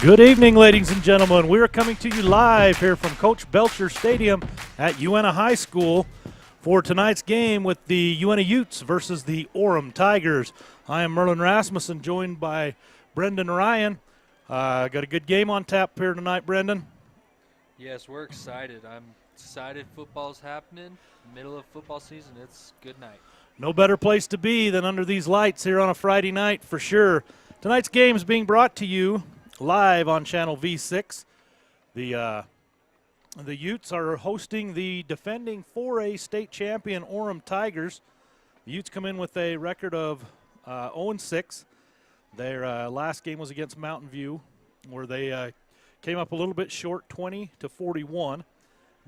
Good evening, ladies and gentlemen. We are coming to you live here from Coach Belcher Stadium at Uintah High School for tonight's game with the Uintah Utes versus the Orem Tigers. I am Merlin Rasmussen, joined by Brendan Ryan. Got a good game on tap here tonight, Brendan. Yes, we're excited. I'm excited football's happening. Middle of football season, it's good night. No better place to be than under these lights here on a Friday night for sure. Tonight's game is being brought to you live on Channel V6. The Utes are hosting the defending 4A state champion Orem Tigers. The Utes come in with a record of 0-6. Their last game was against Mountain View, where they came up a little bit short, 20-41.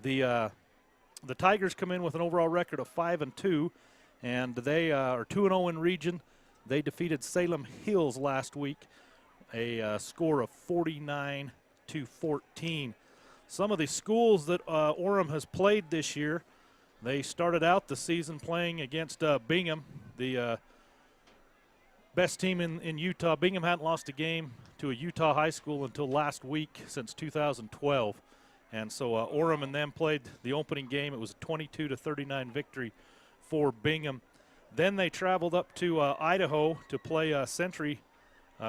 The Tigers come in with an overall record of 5-2, and they are 2-0 in region. They defeated Salem Hills last week, a score of 49-14. Some of the schools that Orem has played this year, they started out the season playing against Bingham, the best team in Utah. Bingham hadn't lost a game to a Utah high school until last week since 2012. And so Orem and them played the opening game. It was a 22-39 victory for Bingham. Then they traveled up to Idaho to play Century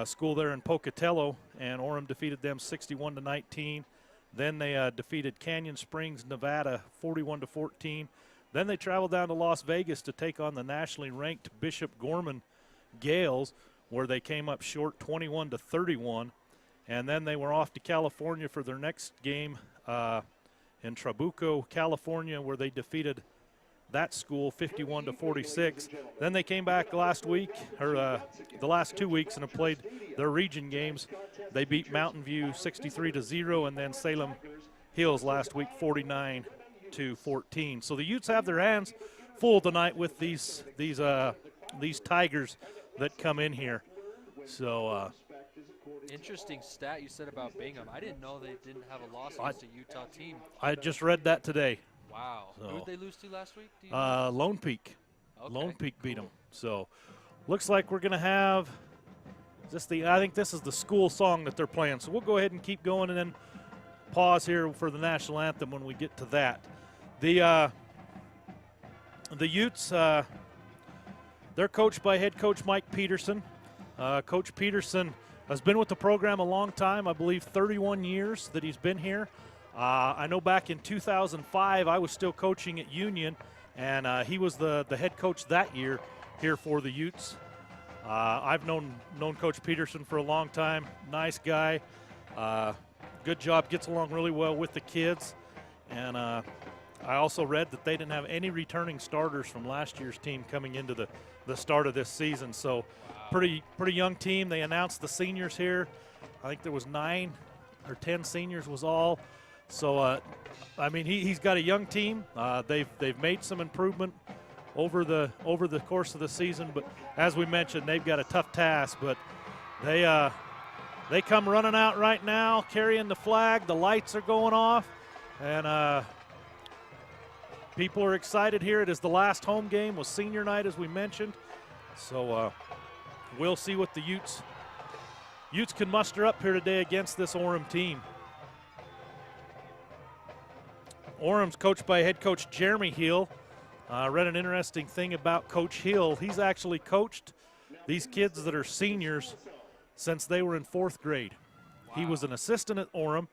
school there in Pocatello, and Orem defeated them 61-19. Then they defeated Canyon Springs, Nevada, 41-14. Then they traveled down to Las Vegas to take on the nationally ranked Bishop Gorman Gales, where they came up short 21-31. And then they were off to California for their next game in Trabuco, California, where they defeated that school 51-46. Then they came back last week, or the last 2 weeks, and have played their region games. They beat Mountain View 63-0, and then Salem Hills last week 49-14. So the Utes have their hands full tonight with these Tigers that come in here. So Interesting stat you said about Bingham. I didn't know they didn't have a loss against a Utah team. I just read that today. Wow. So, who did they lose to last week? Do you know? Lone Peak. Okay, Lone Peak beat cool. them. So looks like we're going to have I think this is the school song that they're playing. So we'll go ahead and keep going and then pause here for the national anthem when we get to that. The Utes, they're coached by head coach Mike Peterson. Coach Peterson has been with the program a long time, I believe 31 years that he's been here. I know back in 2005 I was still coaching at Union, and he was the head coach that year here for the Utes. I've known Coach Peterson for a long time. Nice guy. Good job, gets along really well with the kids. And I also read that they didn't have any returning starters from last year's team coming into the start of this season. So pretty young team. They announced the seniors here. I think there was 9 or 10 seniors was all. So, I mean, he's got a young team. They've made some improvement over the course of the season, but as we mentioned, they've got a tough task. But they come running out right now, carrying the flag. The lights are going off, and people are excited here. It is the last home game with senior night, as we mentioned. So we'll see what the Utes can muster up here today against this Orem team. Orem's coached by head coach Jeremy Hill. I read an interesting thing about Coach Hill. He's actually coached these kids that are seniors since they were in 4th grade. Wow. He was an assistant at Orem,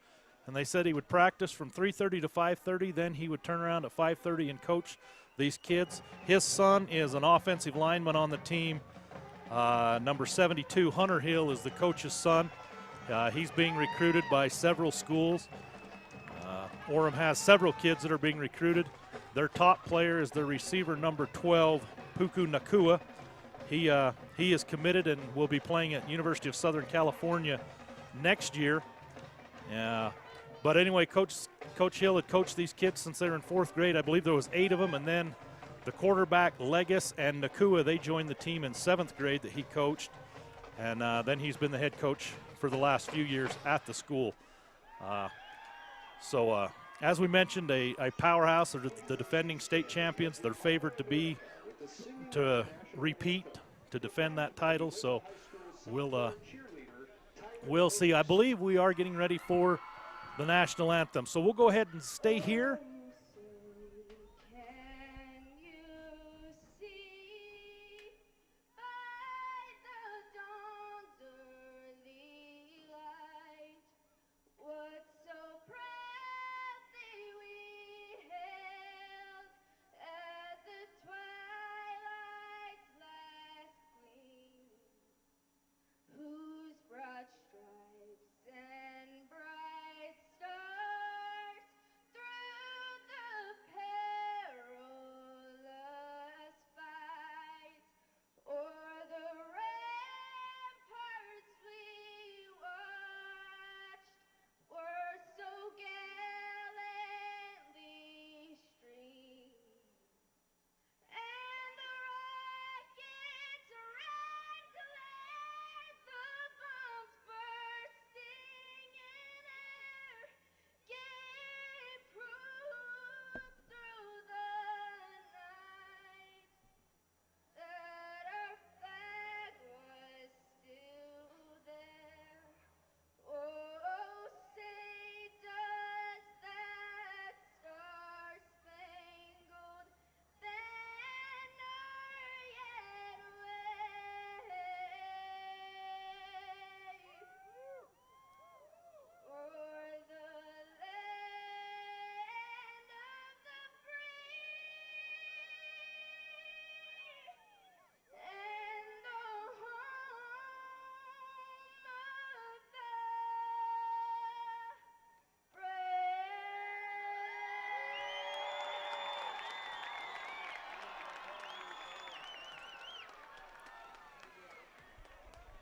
and they said he would practice from 3:30 to 5:30. Then he would turn around at 5:30 and coach these kids. His son is an offensive lineman on the team. Number 72, Hunter Hill, is the coach's son. He's being recruited by several schools. Orem has several kids that are being recruited. Their top player is their receiver, number 12, Puku Nakua. He is committed and will be playing at University of Southern California next year. But anyway, Coach Hill had coached these kids since they were in 4th grade. I believe there was 8 of them, and then the quarterback, Legis, and Nakua, they joined the team in 7th grade that he coached. And then he's been the head coach for the last few years at the school. So as we mentioned, a powerhouse. They're the defending state champions. They're favored to repeat, to defend that title. So we'll we'll see. I believe we are getting ready for the national anthem. So we'll go ahead and stay here.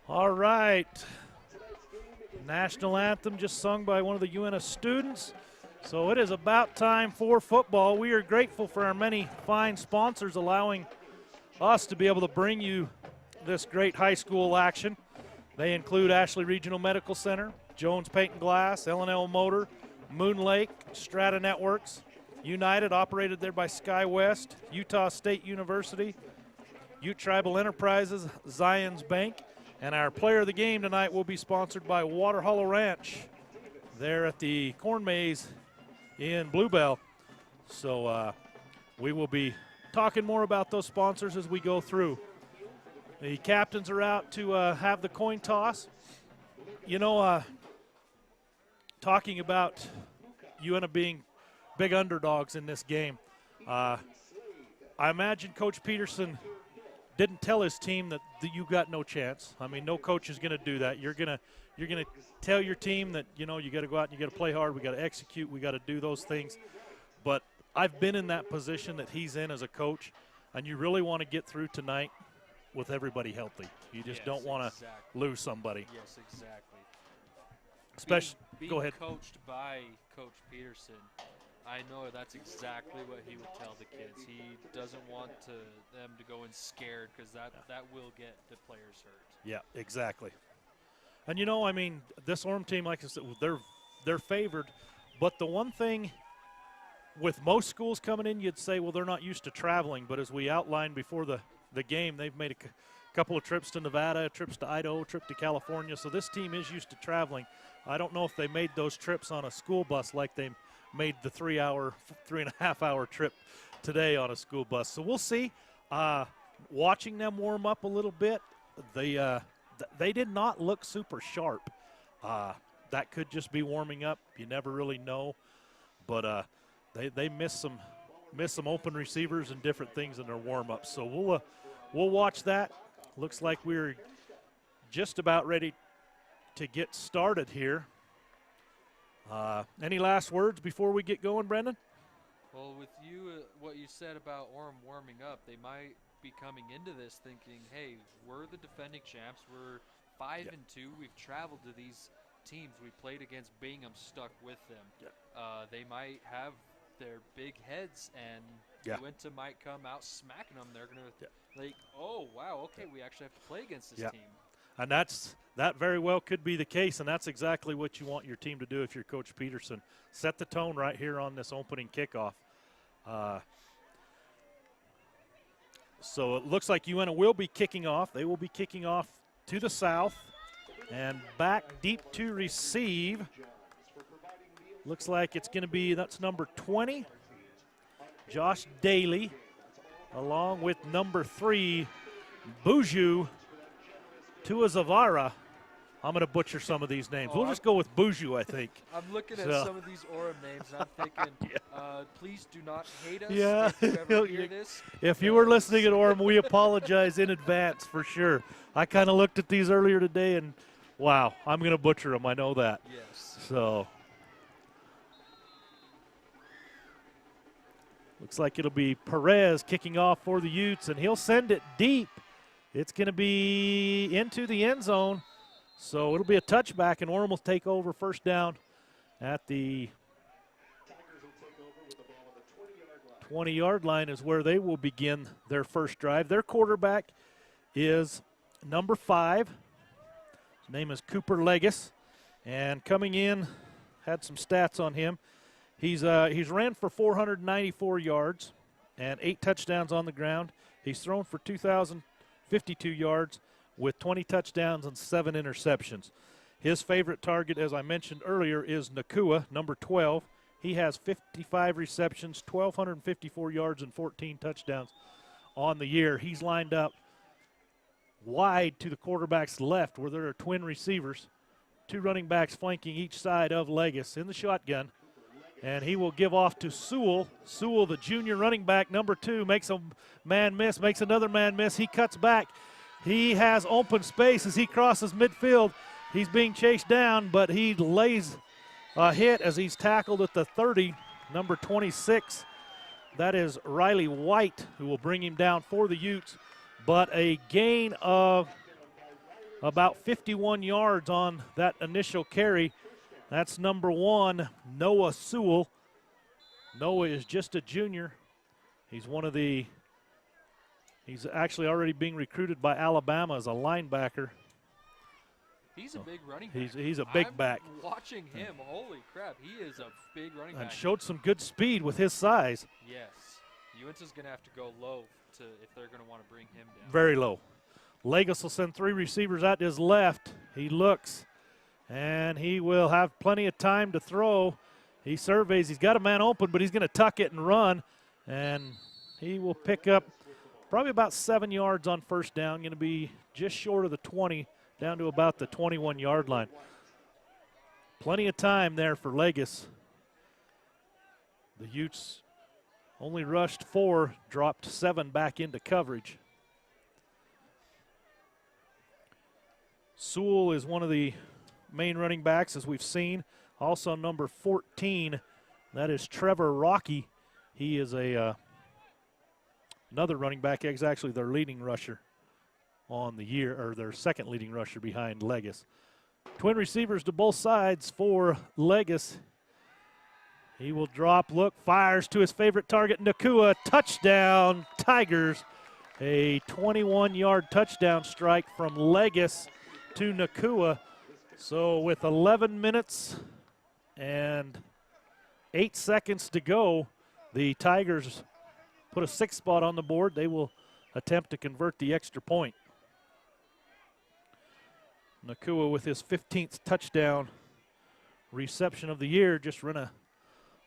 All right. National anthem just sung by one of the Uintah students. So it is about time for football. We are grateful for our many fine sponsors allowing us to be able to bring you this great high school action. They include Ashley Regional Medical Center, Jones Paint and Glass, L&L Motor, Moon Lake, Strata Networks, United, operated there by SkyWest, Utah State University, Ute Tribal Enterprises, Zions Bank, and our player of the game tonight will be sponsored by Water Hollow Ranch there at the Corn Maze in Bluebell. So we will be talking more about those sponsors as we go through. The captains are out to have the coin toss. You know, talking about Uintah being big underdogs in this game, I imagine Coach Peterson didn't tell his team that you got no chance. I mean, no coach is going to do that. You're gonna tell your team that, you know, you got to go out and you got to play hard. We got to execute. We got to do those things. But I've been in that position that he's in as a coach, and you really want to get through tonight with everybody healthy. You just don't want to lose somebody. Yes, exactly. Especially, being go ahead. Coached by Coach Peterson, I know that's exactly what he would tell the kids. He doesn't want them to go in scared, because that will get the players hurt. Yeah, exactly. And, you know, I mean, this Orem team, like I said, they're favored. But the one thing with most schools coming in, you'd say, well, they're not used to traveling. But as we outlined before the game, they've made a couple of trips to Nevada, trips to Idaho, trip to California. So this team is used to traveling. I don't know if they made those trips on a school bus like they made the 3.5 hour trip today on a school bus. So we'll see. Watching them warm up a little bit, they did not look super sharp. That could just be warming up. You never really know. But they missed some open receivers and different things in their warm-up. So we'll watch that. Looks like we're just about ready to get started here. Any last words before we get going, Brendan? Well, with you, what you said about Orem warming up, they might be coming into this thinking, hey, we're the defending champs. We're 5-2. We've traveled to these teams. We played against Bingham, stuck with them. They might have their big heads, and Uintah might come out smacking them. They're going to like, oh, wow, okay, we actually have to play against this team. And that very well could be the case, and that's exactly what you want your team to do if you're Coach Peterson. Set the tone right here on this opening kickoff. So it looks like Uintah will be kicking off. They will be kicking off to the south. And back deep to receive. Looks like it's going to be, that's number 20, Josh Daly, along with number 3, Buju Tuazavara. I'm going to butcher some of these names. We'll just go with Buju, I think. I'm looking at some of these Orem names, and I'm thinking, please do not hate us if you ever hear this. If you were listening at Orem, we apologize in advance for sure. I kind of looked at these earlier today, and wow, I'm going to butcher them. I know that. Yes. So looks like it'll be Perez kicking off for the Utes, and he'll send it deep. It's going to be into the end zone. So it'll be a touchback, and Orem will take over first down at the 20-yard line is where they will begin their first drive. Their quarterback is number 5. His name is Cooper Legis, and coming in, had some stats on him. He's ran for 494 yards and 8 touchdowns on the ground. He's thrown for 2,052 yards with 20 touchdowns and 7 interceptions. His favorite target, as I mentioned earlier, is Nakua, number 12. He has 55 receptions, 1,254 yards, and 14 touchdowns on the year. He's lined up wide to the quarterback's left where there are twin receivers, 2 running backs flanking each side of Legis in the shotgun. And he will give off to Sewell. Sewell, the junior running back, number 2, makes a man miss, makes another man miss. He cuts back. He has open space as he crosses midfield. He's being chased down, but he lays a hit as he's tackled at the 30, number 26. That is Riley White, who will bring him down for the Utes. But a gain of about 51 yards on that initial carry. That's number 1, Noah Sewell. Noah is just a junior. He's actually already being recruited by Alabama as a linebacker. He's a big running back. He's a big back. Watching him, holy crap, he is a big running back. And showed some good speed with his size. Yes. Uintah's going to have to go low if they're going to want to bring him down. Very low. Legis will send 3 receivers out to his left. He looks, and he will have plenty of time to throw. He surveys. He's got a man open, but he's going to tuck it and run, and he will pick up probably about 7 yards on first down, going to be just short of the 20, down to about the 21-yard line. Plenty of time there for Legis. The Utes only rushed 4, dropped 7 back into coverage. Sewell is one of the main running backs, as we've seen. Also number 14, that is Trevor Rocky. He is another running back. He's actually their leading rusher on the year, or their second leading rusher behind Legis. Twin receivers to both sides for Legis. He will drop, look, fires to his favorite target, Nakua. Touchdown, Tigers. A 21-yard touchdown strike from Legis to Nakua. So with 11 minutes and 8 seconds to go, the Tigers put a 6th spot on the board. They will attempt to convert the extra point. Nakua with his 15th touchdown reception of the year, just run a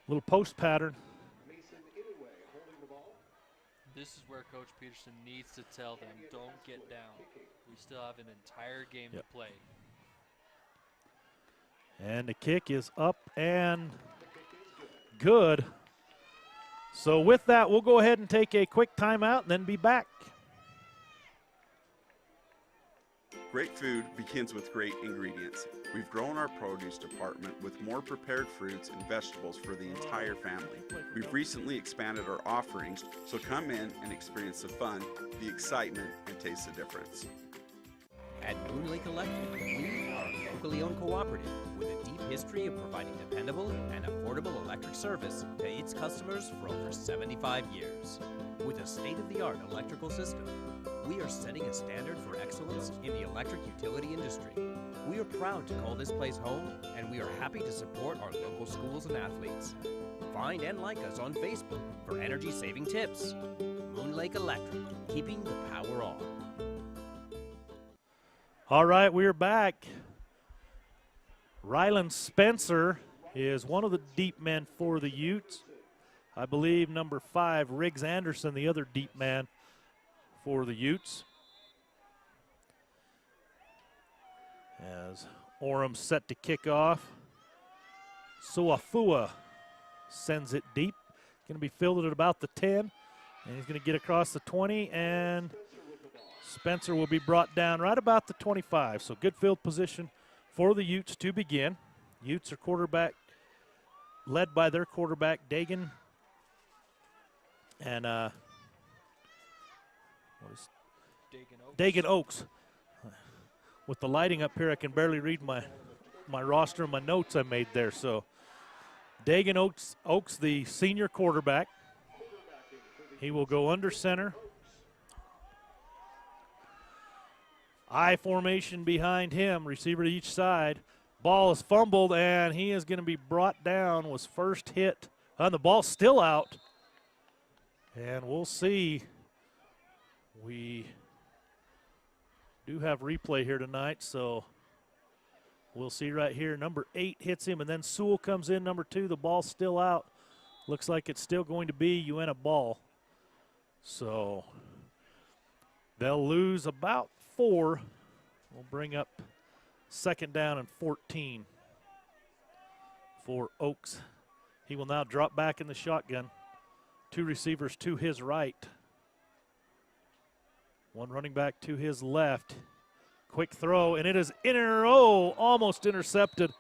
little post pattern. This is where Coach Peterson needs to tell them, don't get down. We still have an entire game to play. And the kick is up and good. So with that, we'll go ahead and take a quick timeout and then be back. Great food begins with great ingredients. We've grown our produce department with more prepared fruits and vegetables for the entire family. We've recently expanded our offerings, so come in and experience the fun, the excitement, and taste the difference. At Moon Lake Electric, we are a locally owned cooperative with a deep history of providing dependable and affordable electric service to its customers for over 75 years. With a state-of-the-art electrical system, we are setting a standard for excellence in the electric utility industry. We are proud to call this place home, and we are happy to support our local schools and athletes. Find and like us on Facebook for energy-saving tips. Moon Lake Electric, keeping the power on. All right, we're back. Rylan Spencer is one of the deep men for the Utes. I believe number 5, Riggs Anderson, the other deep man for the Utes. As Orem set to kick off, Suafua sends it deep. Going to be fielded at about the 10, and he's going to get across the 20, and Spencer will be brought down right about the 25. So good field position for the Utes to begin. Utes are quarterback, led by their quarterback, Dagan. And what is Dagan Oaks. With the lighting up here, I can barely read my roster and my notes I made there. So Dagan Oaks, the senior quarterback. He will go under center. I formation behind him, receiver to each side. Ball is fumbled, and he is going to be brought down, was first hit. And the ball's still out. And we'll see. We do have replay here tonight, so we'll see right here. Number 8 hits him, and then Sewell comes in, number 2. The ball's still out. Looks like it's still going to be Uintah ball. So they'll lose about 4. We'll bring up 2nd down and 14 for Oaks. He will now drop back in the shotgun. 2 receivers to his right. 1 running back to his left. Quick throw, and it is almost intercepted.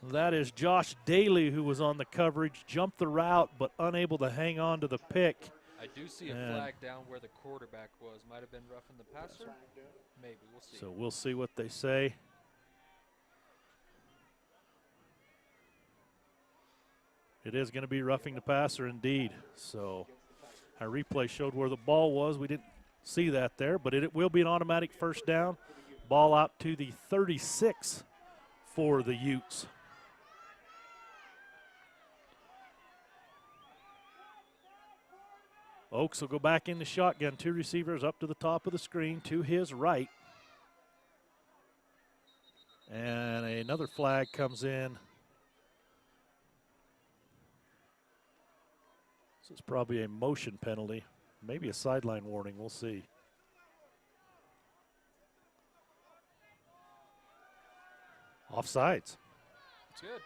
That is Josh Daly, who was on the coverage, jumped the route, but unable to hang on to the pick. I do see a flag down where the quarterback was. Might have been roughing the passer. Maybe, we'll see. So we'll see what they say. It is going to be roughing the passer indeed. So our replay showed where the ball was. We didn't see that there, but it will be an automatic first down. Ball out to the 36 for the Utes. Oaks will go back in the shotgun. 2 receivers up to the top of the screen to his right. And another flag comes in. This is probably a motion penalty, maybe a sideline warning. We'll see. Offsides. It's good.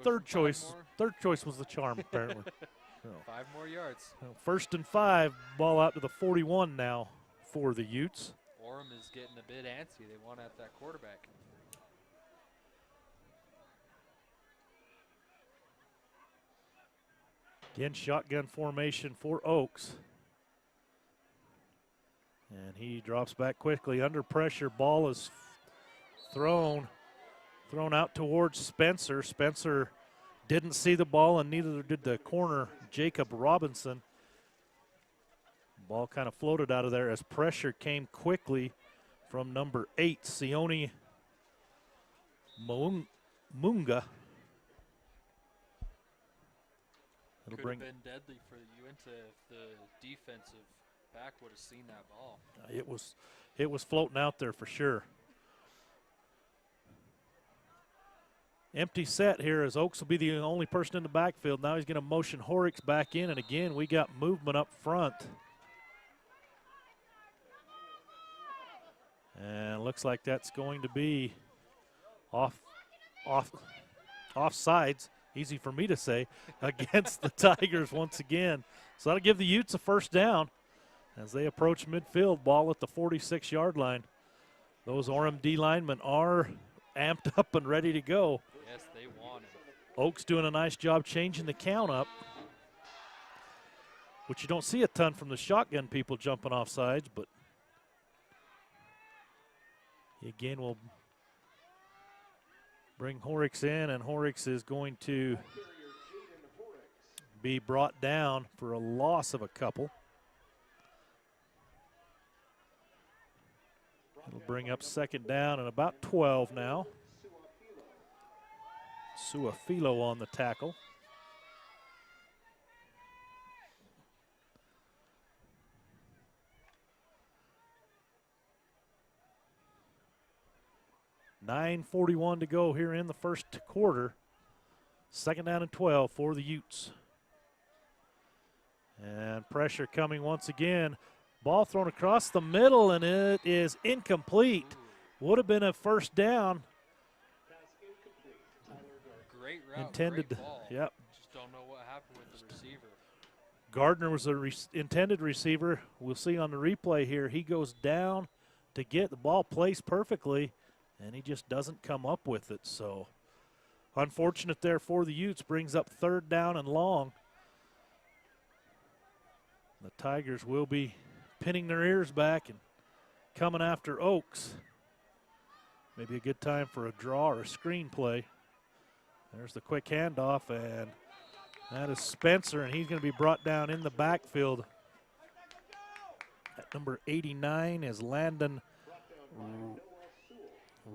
Third choice was the charm, apparently. So, 5 more yards. 1st and 5, ball out to the 41 now for the Utes. Orem is getting a bit antsy. They want at that quarterback. Again, shotgun formation for Oaks. And he drops back quickly under pressure. Ball is thrown out towards Spencer. Spencer didn't see the ball, and neither did the corner, Jacob Robinson. Ball kind of floated out of there as pressure came quickly from number 8, Sione Munga. Could have been deadly for Uintah if the defensive back would have seen that ball. It was floating out there for sure. Empty set here as Oaks will be the only person in the backfield. Now he's going to motion Horrocks back in, and again we got movement up front. And looks like that's going to be offsides. Easy for me to say, against the Tigers once again. So that'll give the Utes a first down as they approach midfield. Ball at the 46-yard line. Those Orem D linemen are amped up and ready to go. Yes, they want it. Oaks doing a nice job changing the count up, which you don't see a ton from the shotgun people jumping off sides, but again we'll bring Horrocks in, and Horrocks is going to be brought down for a loss of a couple. It'll bring up 2nd down and about 12 now. Suafilo on the tackle. 9:41 to go here in the first quarter. 2nd down and 12 for the Utes. And pressure coming once again. Ball thrown across the middle, and it is incomplete. Would have been a first down. Great route, Intended, great ball. yep. Just don't know what happened with the receiver. Gardner was the intended receiver. We'll see on the replay here. He goes down to get the ball placed perfectly, and he just doesn't come up with it. So unfortunate there for the Utes. Brings up 3rd down and long. The Tigers will be pinning their ears back and coming after Oaks. Maybe a good time for a draw or a screen play. There's the quick handoff, and that is Spencer, and he's going to be brought down in the backfield. At number 89 is Landon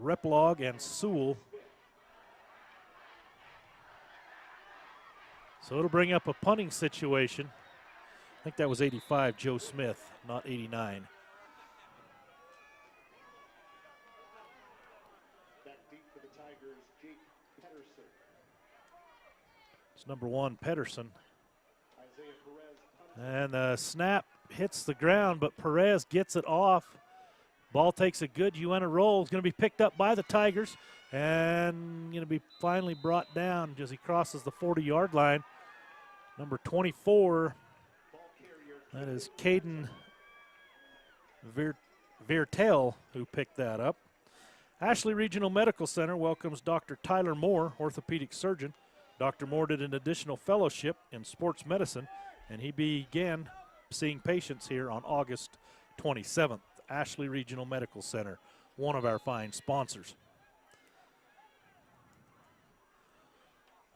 Replog and Sewell. So it'll bring up a punting situation. I think that was 85, Joe Smith, not 89. It's number 1, Pedersen. And the snap hits the ground, but Perez gets it off. Ball takes a good Uintah roll. It's going to be picked up by the Tigers and going to be finally brought down as he crosses the 40-yard line. Number 24, that is Caden Viertel, who picked that up. Ashley Regional Medical Center welcomes Dr. Tyler Moore, orthopedic surgeon. Dr. Moore did an additional fellowship in sports medicine, and he began seeing patients here on August 27th. Ashley Regional Medical Center, one of our fine sponsors.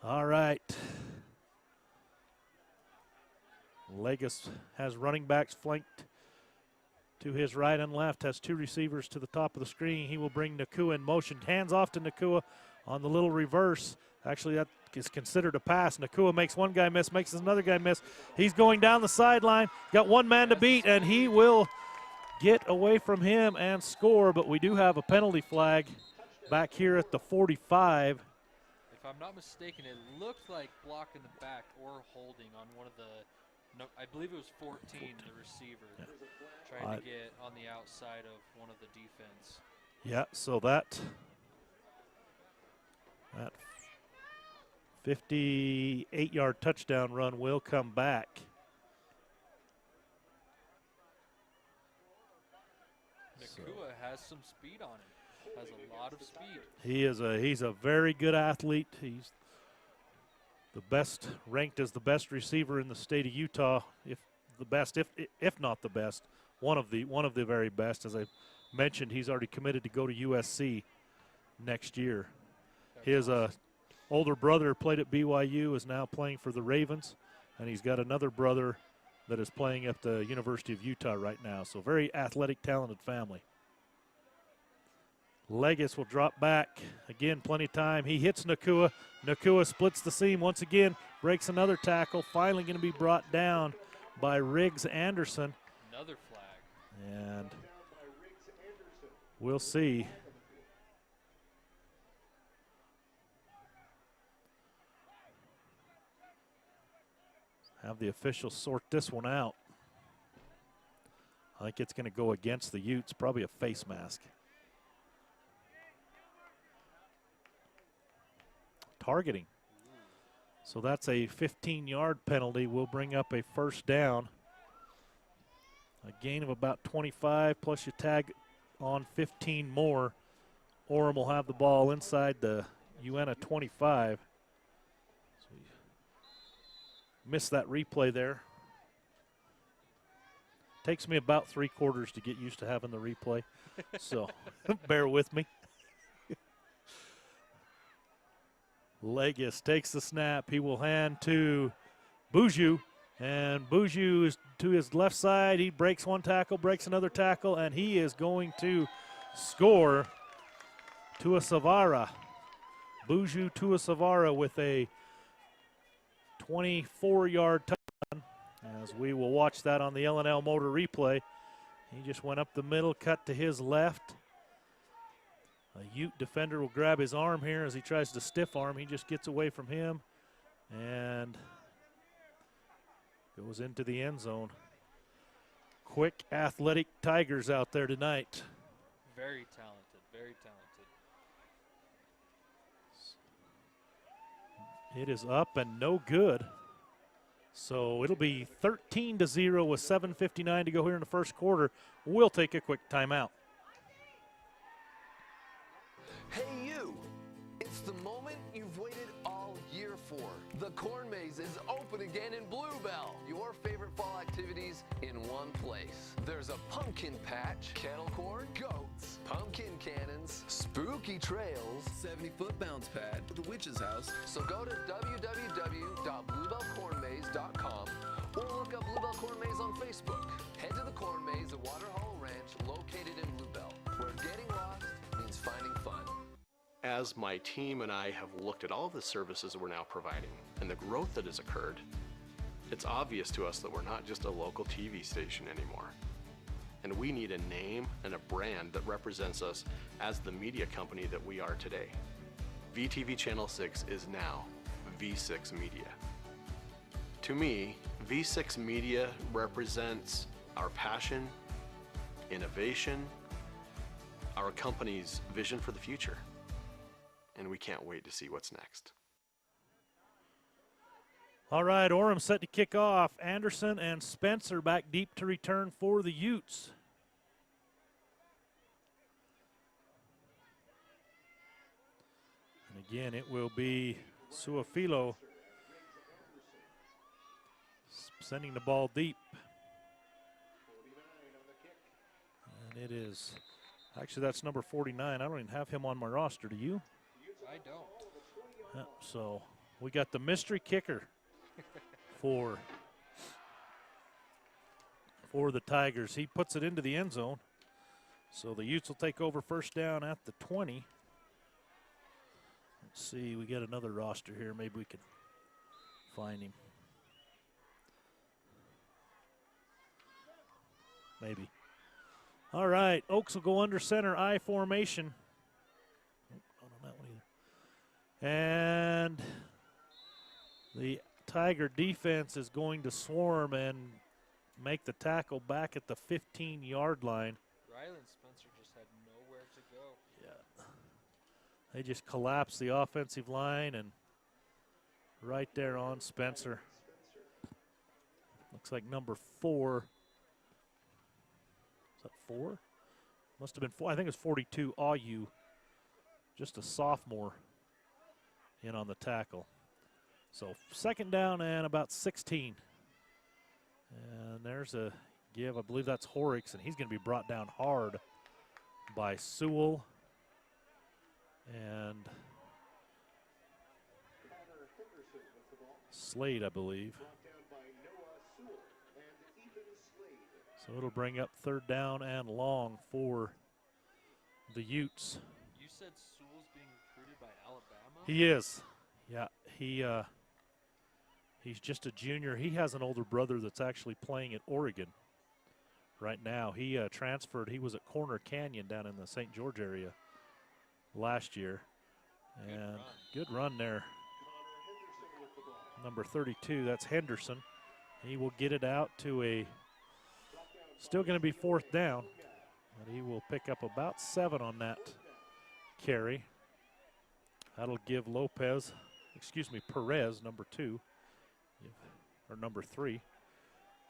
All right. Legis has running backs flanked to his right and left, has 2 receivers to the top of the screen. He will bring Nakua in motion. Hands off to Nakua on the little reverse. Actually, that is considered a pass. Nakua makes one guy miss, makes another guy miss. He's going down the sideline. Got one man to beat, and he will get away from him and score, but we do have a penalty flag back here at the 45. If I'm not mistaken, it looked like block in the back or holding on one of the, no, I believe it was 14, the receiver, trying to get on the outside of one of the defense. Yeah, so that 58-yard touchdown run will come back. Nakua has some speed on him, has a lot of speed. He's a very good athlete. He's the best, ranked as the best receiver in the state of Utah, if not the best, one of the very best. As I mentioned, he's already committed to go to USC next year. His older brother played at BYU, is now playing for the Ravens, and he's got another brother that is playing at the University of Utah right now. So very athletic, talented family. Legis will drop back. Again, plenty of time. He hits Nakua. Nakua splits the seam once again, breaks another tackle. Finally going to be brought down by Riggs Anderson. Another flag. And we'll see. Have the officials sort this one out. I think it's going to go against the Utes, probably a face mask. Targeting. So that's a 15-yard penalty. Will bring up a first down. A gain of about 25, plus you tag on 15 more. Orem will have the ball inside the Uintah 25. So we missed that replay there. Takes me about 3 quarters to get used to having the replay, so bear with me. Legis takes the snap. He will hand to Boujou, and Boujou is to his left side. He breaks one tackle, breaks another tackle, and he is going to score. Tuasavara. Boujou Tuasavara with a 24-yard touchdown, as we will watch that on the L&L Motor replay. He just went up the middle, cut to his left. A Ute defender will grab his arm here as he tries to stiff arm. He just gets away from him and goes into the end zone. Quick, athletic Tigers out there tonight. Very talented, very talented. It is up and no good. So it'll be 13-0 with 7:59 to go here in the first quarter. We'll take a quick timeout. Hey you! It's the moment you've waited all year for. The Corn Maze is open again in Bluebell. Your favorite fall activities in one place. There's a pumpkin patch, kettle corn, goats, pumpkin cannons, spooky trails, 70-foot bounce pad, the witch's house. So go to www.bluebellcornmaze.com or look up Bluebell Corn Maze on Facebook. Head to the Corn Maze at Waterhollow Ranch, located in Bluebell, where getting lost means finding fun. As my team and I have looked at all of the services we're now providing and the growth that has occurred, it's obvious to us that we're not just a local TV station anymore. And we need a name and a brand that represents us as the media company that we are today. VTV Channel 6 is now V6 Media. To me, V6 Media represents our passion, innovation, our company's vision for the future. And we can't wait to see what's next. All right, Orem set to kick off. Anderson and Spencer back deep to return for the Utes. And again, it will be Suafilo sending the ball deep. And it is, actually that's number 49. I don't even have him on my roster, do you? I don't. So we got the mystery kicker for the Tigers. He puts it into the end zone. So the Utes will take over first down at the 20. Let's see, we got another roster here. Maybe we can find him. Maybe. All right, Oaks will go under center, I formation. Not on that one either. And the Tiger defense is going to swarm and make the tackle back at the 15-yard line. Ryland Spencer just had nowhere to go. Yeah. They just collapsed the offensive line and right there on Spencer. Looks like number 4. Is that 4? Must have been 4. I think it's 42, Ayu. Just a sophomore in on the tackle. So second down and about 16. And there's a give. I believe that's Horrocks, and he's going to be brought down hard by Sewell. And Slade, I believe. So it'll bring up third down and long for the Utes. You said Sewell's being recruited by Alabama? He is. Yeah, he's just a junior. He has an older brother that's actually playing at Oregon right now. He transferred. He was at Corner Canyon down in the St. George area last year. And good run there. Number 32, that's Henderson. He will get it out to a, still going to be fourth down, but he will pick up about 7 on that carry. That'll give Perez, number 2, or number 3,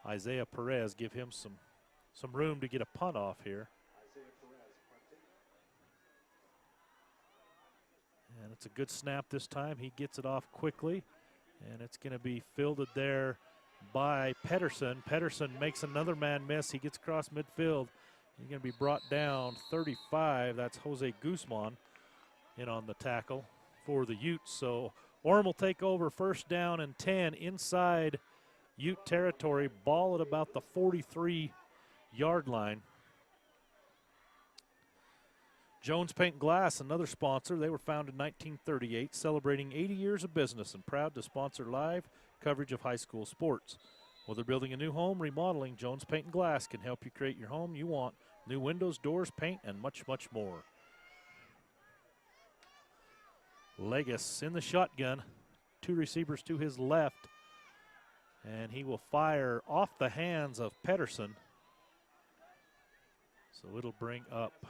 Isaiah Perez, give him some room to get a punt off here. And it's a good snap this time. He gets it off quickly, and it's going to be fielded there by Pedersen. Pedersen makes another man miss. He gets across midfield. He's going to be brought down 35. That's Jose Guzman in on the tackle for the Utes. So Orem will take over first down and 10 inside Ute territory. Ball at about the 43-yard line. Jones Paint and Glass, another sponsor. They were founded in 1938, celebrating 80 years of business and proud to sponsor live coverage of high school sports. Whether building a new home, remodeling, Jones Paint and Glass can help you create your home you want. New windows, doors, paint, and much, much more. Legis in the shotgun. 2 receivers to his left. And he will fire off the hands of Pedersen. So it'll bring up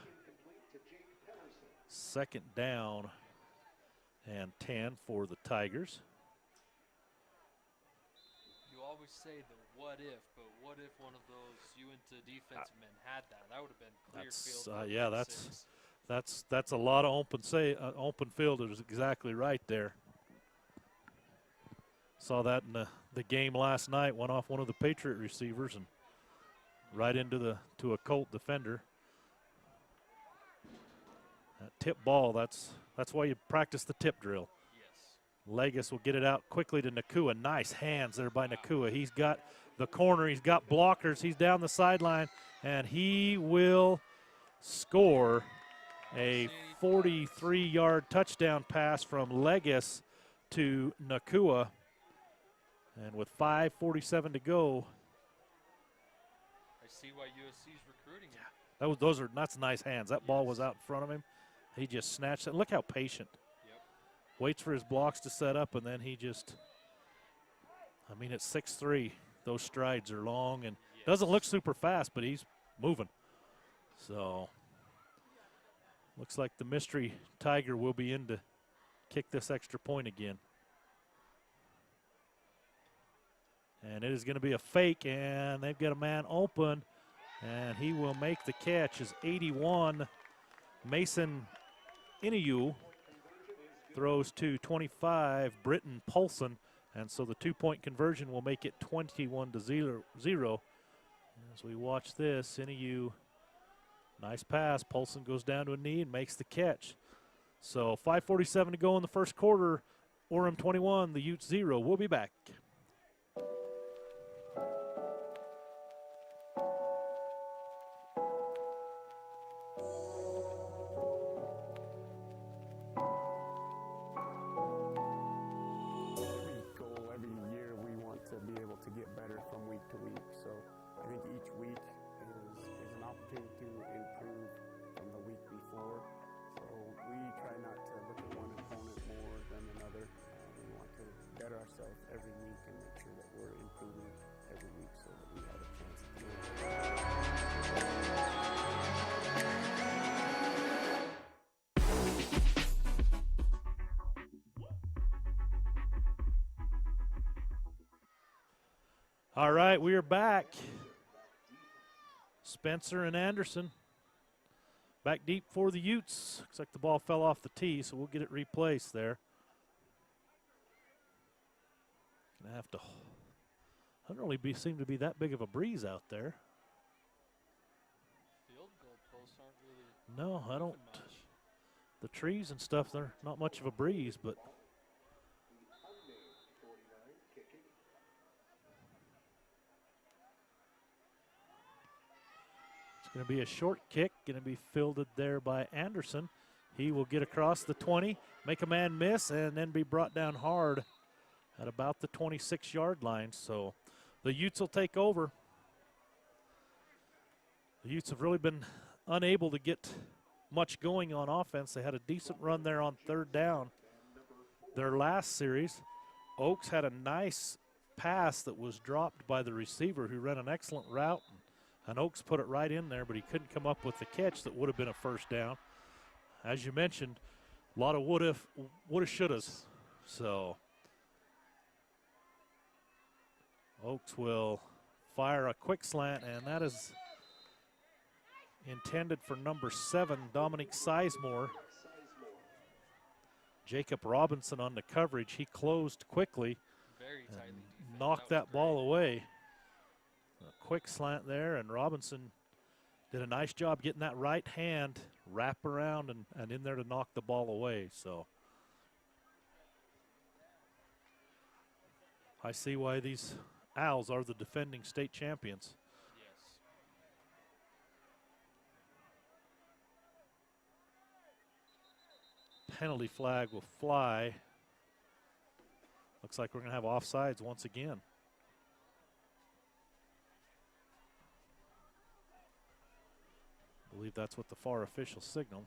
2nd down and 10 for the Tigers. You always say the what if, but what if one of those Uintah defensive men had that? That would have been clear field. Yeah, that's a lot of open field. It was exactly right there. Saw that in the game last night. Went off one of the Patriot receivers and right into a Colt defender. That tip ball. That's why you practice the tip drill. Yes. Legis will get it out quickly to Nakua. Nice hands there by Nakua. He's got the corner. He's got blockers. He's down the sideline, and he will score a 43-yard touchdown pass from Legis to Nakua. And with 5:47 to go. I see why USC's recruiting him. That's nice hands. That ball was out in front of him. He just snatched it. Look how patient. Yep. Waits for his blocks to set up, and then he just, I mean, at 6'3", those strides are long and doesn't look super fast, but he's moving. So looks like the mystery Tiger will be in to kick this extra point again. And it is going to be a fake, and they've got a man open, and he will make the catch as 81. Mason Iniu throws to 25, Britton Paulson, and so the 2-point conversion will make it 21-0. As we watch this, Iniu, nice pass. Paulson goes down to a knee and makes the catch. So 5:47 to go in the first quarter. Orem 21, the Utes 0. We'll be back. All right, we are back. Spencer and Anderson back deep for the Utes. Looks like the ball fell off the tee, so we'll get it replaced there. Gonna have to. Doesn't really seem to be that big of a breeze out there. Field goal posts aren't really. No, I don't. Much. The trees and stuff, they're not much of a breeze, but. Going to be a short kick, going to be fielded there by Anderson. He will get across the 20, make a man miss, and then be brought down hard at about the 26-yard line. So the Utes will take over. The Utes have really been unable to get much going on offense. They had a decent run there on 3rd down. Their last series, Oaks had a nice pass that was dropped by the receiver who ran an excellent route. And Oaks put it right in there, but he couldn't come up with the catch that would have been a 1st down. As you mentioned, a lot of woulda, shouldas. So Oaks will fire a quick slant, and that is intended for number 7, Dominic Sizemore. Jacob Robinson on the coverage. He closed quickly and knocked that ball away. A quick slant there, and Robinson did a nice job getting that right hand wrap around and in there to knock the ball away. So I see why these Owls are the defending state champions. Yes. Penalty flag will fly. Looks like we're going to have offsides once again. I believe that's what the FAR official signaled.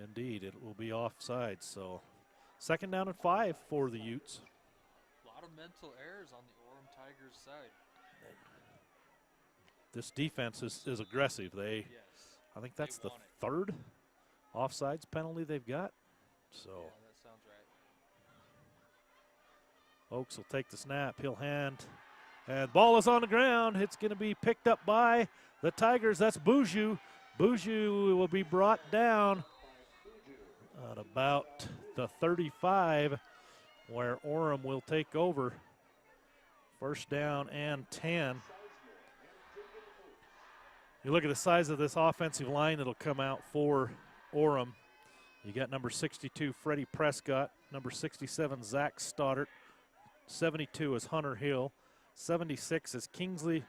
Indeed, it will be offside. So 2nd down and 5 for the Utes. A lot of mental errors on the Orem Tigers side. This defense is aggressive. Yes. I think that's the want it. 3rd offsides penalty they've got. So Yeah, that sounds right. Oaks will take the snap. He'll hand. And ball is on the ground. It's going to be picked up by the Tigers. That's Boujou. Boujou will be brought down at about the 35, where Orem will take over. 1st down and 10. You look at the size of this offensive line that'll come out for Orem. You got number 62, Freddie Prescott, number 67, Zach Stoddart, 72 is Hunter Hill, 76 is Kingsley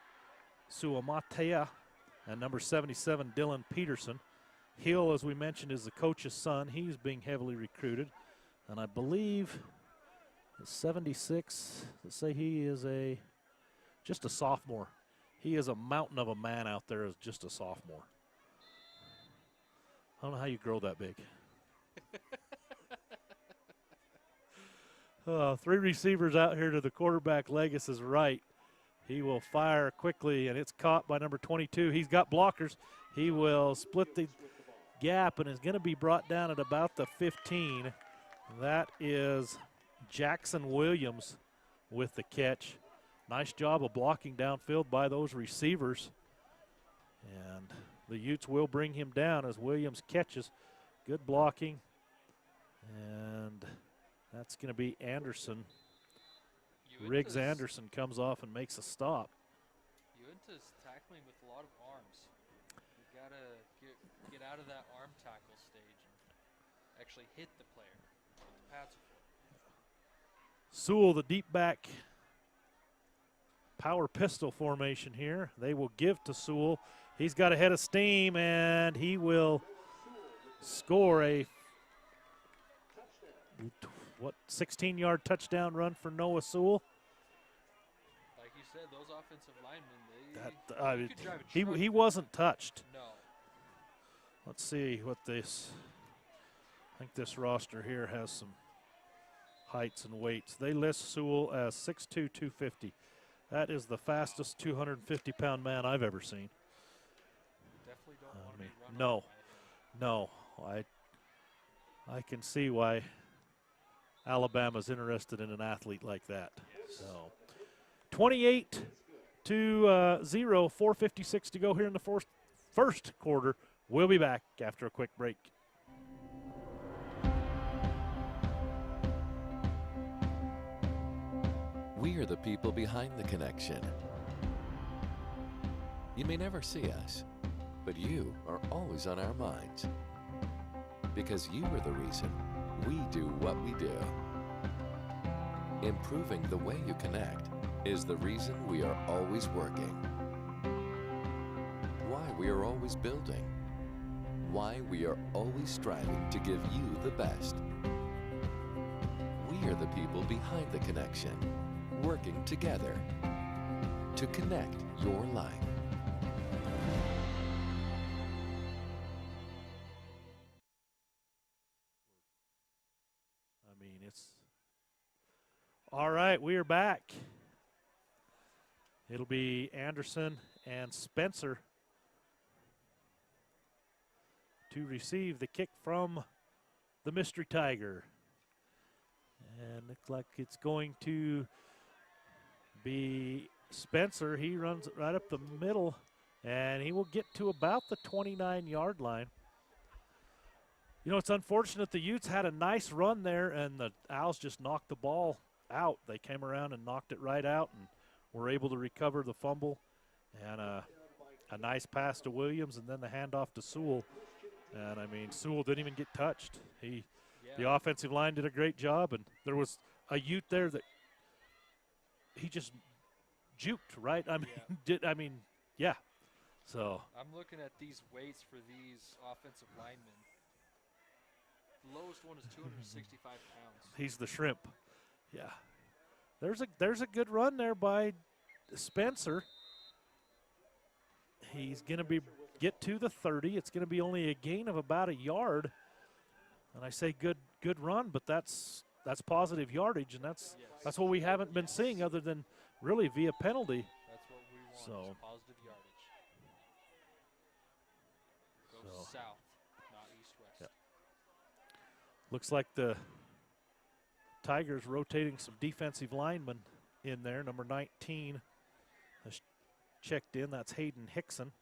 Suamatea, and number 77, Dylan Peterson. Hill, as we mentioned, is the coach's son. He's being heavily recruited. And I believe 76, let's say he is just a sophomore. He is a mountain of a man out there as just a sophomore. I don't know how you grow that big. 3 receivers out here to the quarterback. Legas is right. He will fire quickly, and it's caught by number 22. He's got blockers. He will split the gap and is going to be brought down at about the 15. That is Jackson Williams with the catch. Nice job of blocking downfield by those receivers. And the Utes will bring him down as Williams catches. Good blocking. And that's going to be Anderson. Riggs Anderson comes off and makes a stop. Uintah's tackling with a lot of arms. You got to get out of that arm tackle stage and actually hit the player. What the pads are for. Sewell, the deep back power pistol formation here. They will give to Sewell. He's got a head of steam, and he will score a 16-yard touchdown run for Noah Sewell. Like you said, those offensive linemen, could drive a truck. He wasn't touched. No. Let's see what this. I think this roster here has some heights and weights. They list Sewell as 6'2", 250. That is the fastest 250-pound man I've ever seen. Definitely don't want to be run over by him. No. I can see why Alabama's interested in an athlete like that. So 28-0, 4:56 to go here in the first quarter. We'll be back after a quick break. We are the people behind the connection. You may never see us, but you are always on our minds. Because you are the reason we do what we do. Improving the way you connect is the reason we are always working. Why we are always building. Why we are always striving to give you the best. We are the people behind the connection, working together to connect your life. All right, we are back. It'll be Anderson and Spencer to receive the kick from the Mystery Tiger. And looks like it's going to be Spencer. He runs it right up the middle, and he will get to about the 29-yard line. You know, it's unfortunate the Utes had a nice run there, and the Owls just knocked the ball out. They came around and knocked it right out and were able to recover the fumble. And a nice pass to Williams, and then the handoff to Sewell. And, I mean, Sewell didn't even get touched. The offensive line did a great job, and there was a Ute there that he just juked, right? I mean, yeah. So I'm looking at these weights for these offensive linemen. The lowest one is 265 pounds. He's the shrimp. Yeah. There's a good run there by Spencer. He's going to get to the 30. It's going to be only a gain of about a yard. And I say good run, but that's positive yardage, and that's what we haven't been seeing other than really via penalty. That's what we want, So- is positive yardage. Go So- south, not east-west. Yep. Looks like the Tigers rotating some defensive linemen in there. Number 19 has checked in. That's Hayden Hickson.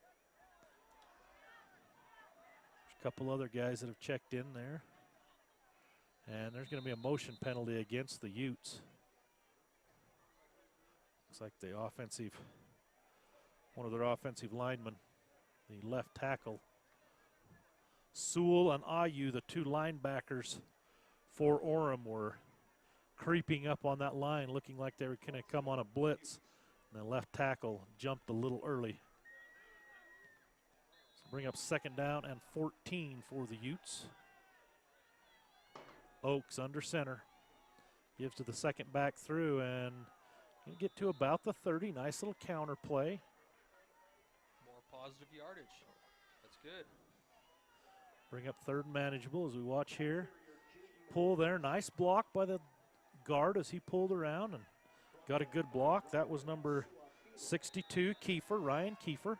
There's a couple other guys that have checked in there. And there's going to be a motion penalty against the Utes. Looks like the one of their offensive linemen, the left tackle, Sewell and Ayu, the two linebackers for Orem, were creeping up on that line, looking like they were going to come on a blitz. And the left tackle jumped a little early. So bring up 2nd down and 14 for the Utes. Oaks under center. Gives to the second back through and can get to about the 30. Nice little counter play. More positive yardage. That's good. Bring up 3rd and manageable as we watch here. Pull there. Nice block by the guard as he pulled around and got a good block. That was number 62, Kiefer, Ryan Kiefer.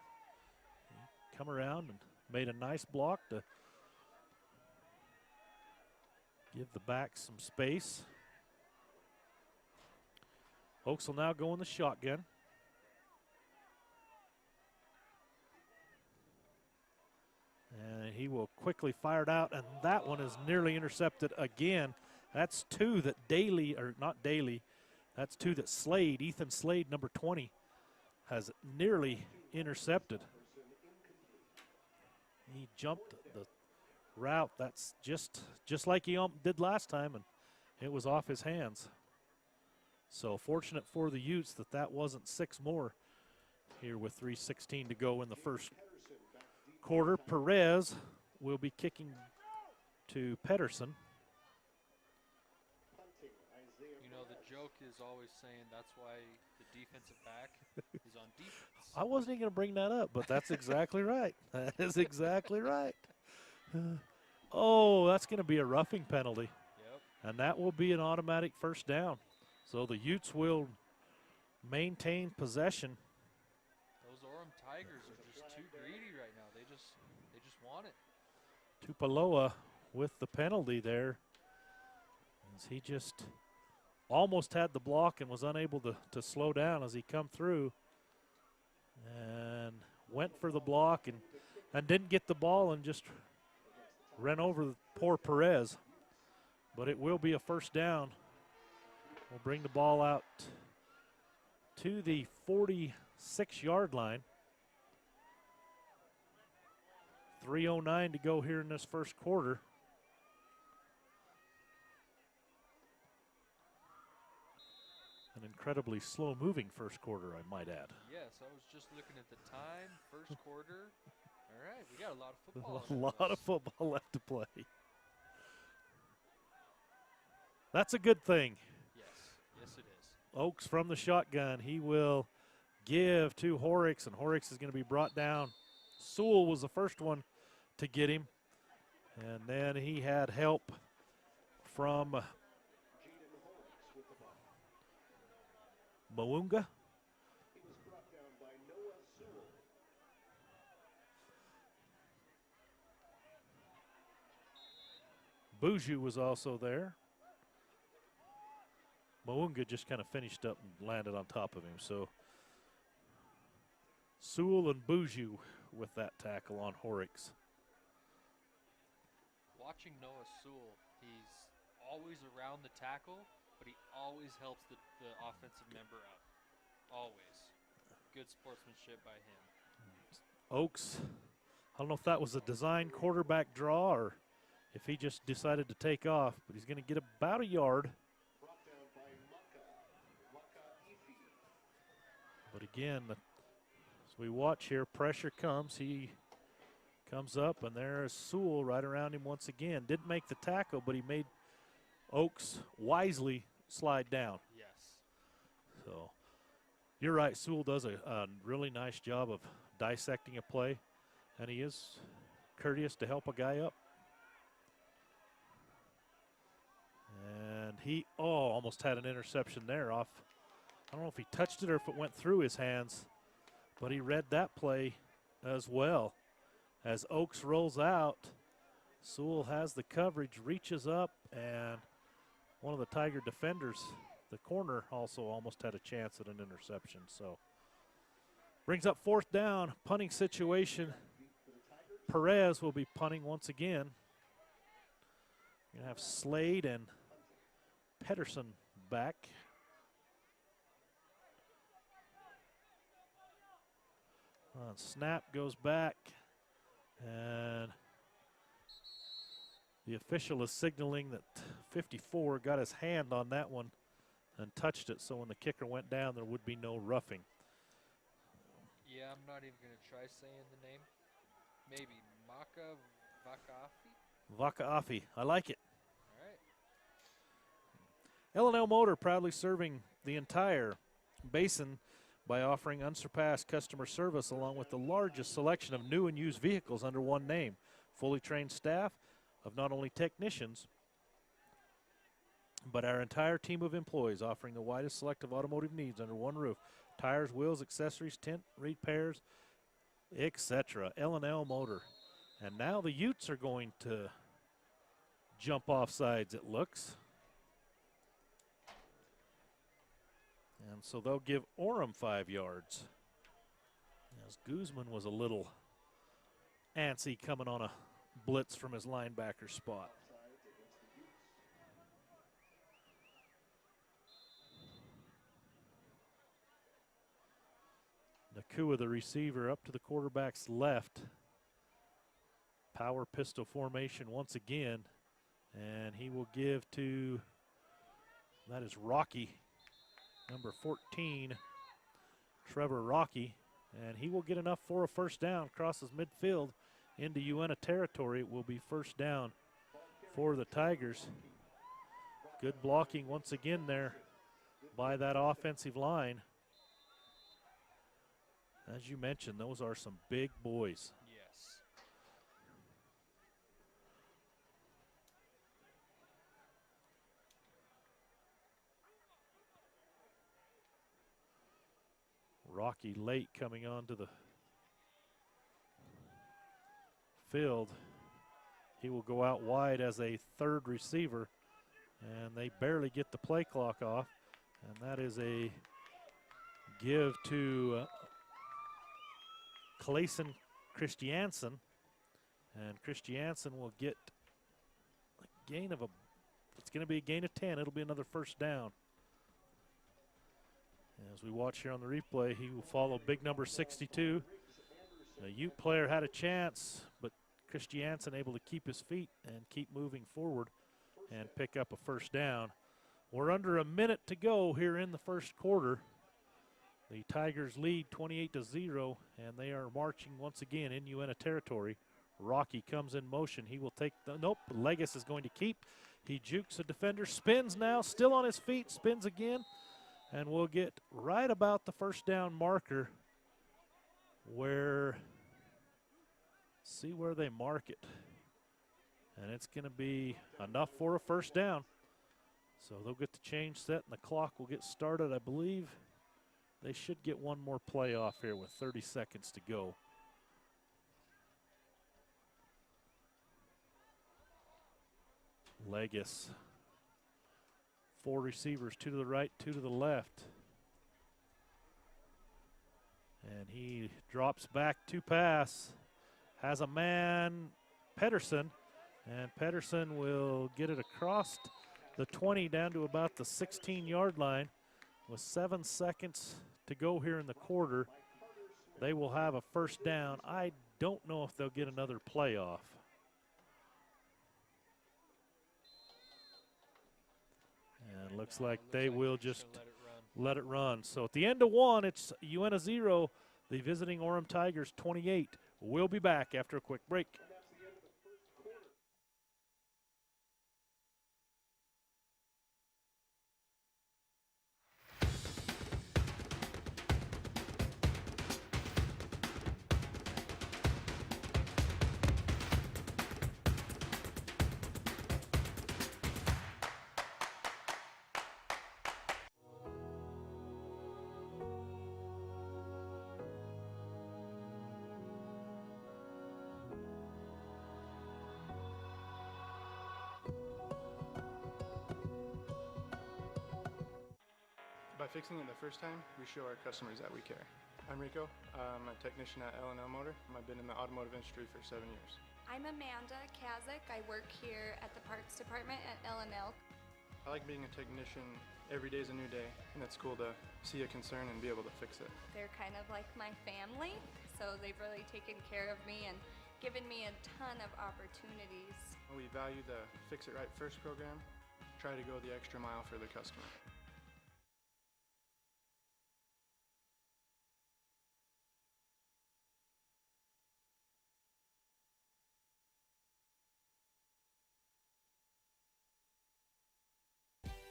He come around and made a nice block to give the back some space. Oaks will now go in the shotgun. And he will quickly fire it out, and that one is nearly intercepted again. That's two that that's two that Slade, Ethan Slade, number 20, has nearly intercepted. He jumped the route. That's just like he did last time, and it was off his hands. So fortunate for the Utes that wasn't 6 more here with 3:16 to go in the first quarter. Perez will be kicking to Pedersen. You know, the joke is always saying that's why the defensive back is on defense. I wasn't even going to bring that up, but that's exactly right. That is exactly right. Oh, that's going to be a roughing penalty. Yep. And that will be an automatic 1st down. So the Utes will maintain possession. Those Orem Tigers are just too greedy right now. They just want it. Tupaloa with the penalty there, as he just almost had the block and was unable to slow down as he come through and went for the block and didn't get the ball and just ran over the poor Perez. But it will be a 1st down. We'll bring the ball out to the 46-yard line. 3:09 to go here in this first quarter. An incredibly slow-moving first quarter, I might add. Yes, I was just looking at the time, first quarter. All right, we got a lot of football. A lot of football left to play. That's a good thing. Yes, it is. Oaks from the shotgun. He will give to Horrocks, and Horrocks is going to be brought down. Sewell was the first one to get him, and then he had help from Mounga. Buju was also there. Mounga just kind of finished up and landed on top of him. So Sewell and Buju with that tackle on Horrocks. Watching Noah Sewell, he's always around the tackle, but he always helps the offensive member out. Always. Good sportsmanship by him. Oaks, I don't know if that was a design quarterback draw or if he just decided to take off, but he's going to get about a yard. But again, as we watch here, pressure comes. He comes up, and there's Sewell right around him once again. Didn't make the tackle, but he made Oaks wisely slide down. Yes. So you're right. Sewell does a really nice job of dissecting a play, and he is courteous to help a guy up. he almost had an interception there off. I don't know if he touched it or if it went through his hands, but he read that play as well. As Oaks rolls out, Sewell has the coverage, reaches up, and one of the Tiger defenders, the corner, also almost had a chance at an interception. So brings up 4th down, punting situation. Perez will be punting once again. You're going to have Slade and Pedersen back. Snap goes back, and the official is signaling that 54 got his hand on that one and touched it, so when the kicker went down, there would be no roughing. Yeah, I'm not even going to try saying the name. Maybe Maka Vakafi? Vakaafi, I like it. All right. L&L Motor proudly serving the entire basin by offering unsurpassed customer service along with the largest selection of new and used vehicles under one name. Fully trained staff of not only technicians, but our entire team of employees offering the widest select of automotive needs under one roof. Tires, wheels, accessories, tint, repairs, etc. L&L Motor. And now the Utes are going to jump off sides, it looks. And so they'll give Orem 5 yards. As Guzman was a little antsy coming on a blitz from his linebacker spot. Nakua, the receiver, up to the quarterback's left. Power pistol formation once again. And he will give to, that is Rocky, number 14, Trevor Rocky. And he will get enough for a first down, crosses midfield into Uintah territory. It will be first down for the Tigers. Good blocking once again there by that offensive line. As you mentioned, those are some big boys. Yes. Rocky late coming onto the field. He will go out wide as a third receiver, and they barely get the play clock off. And that is a give to Clayson Christiansen. And Christiansen will get a gain of it's going to be a gain of 10. It'll be another first down. As we watch here on the replay, he will follow big number 62. The Ute player had a chance, but Christiansen able to keep his feet and keep moving forward and pick up a first down. We're under a minute to go here in the first quarter. The Tigers lead 28-0, and they are marching once again in Uintah territory. Rocky comes in motion. He will take the, nope, Legas is going to keep. He jukes a defender, spins now, still on his feet, spins again. And we'll get right about the first down marker where, see where they mark it. And it's going to be enough for a first down. So they'll get the change set and the clock will get started. I believe they should get one more play off here with 30 seconds to go. Legas. 4 receivers, 2 to the right, 2 to the left. And he drops back to pass. Has a man, Pedersen. And Pedersen will get it across the 20 down to about the 16-yard line. With 7 seconds to go here in the quarter, they will have a first down. I don't know if they'll get another playoff. And looks like they will just let it run. So at the end of 1, it's Uintah 0, the visiting Orem Tigers 28. We'll be back after a quick break. By fixing it the first time, we show our customers that we care. I'm Rico. I'm a technician at L&L Motor. I've been in the automotive industry for 7 years. I'm Amanda Kazik. I work here at the parts department at L&L. I like being a technician. Every day is a new day, and it's cool to see a concern and be able to fix it. They're kind of like my family, so they've really taken care of me and given me a ton of opportunities. We value the Fix It Right First program. Try to go the extra mile for the customer.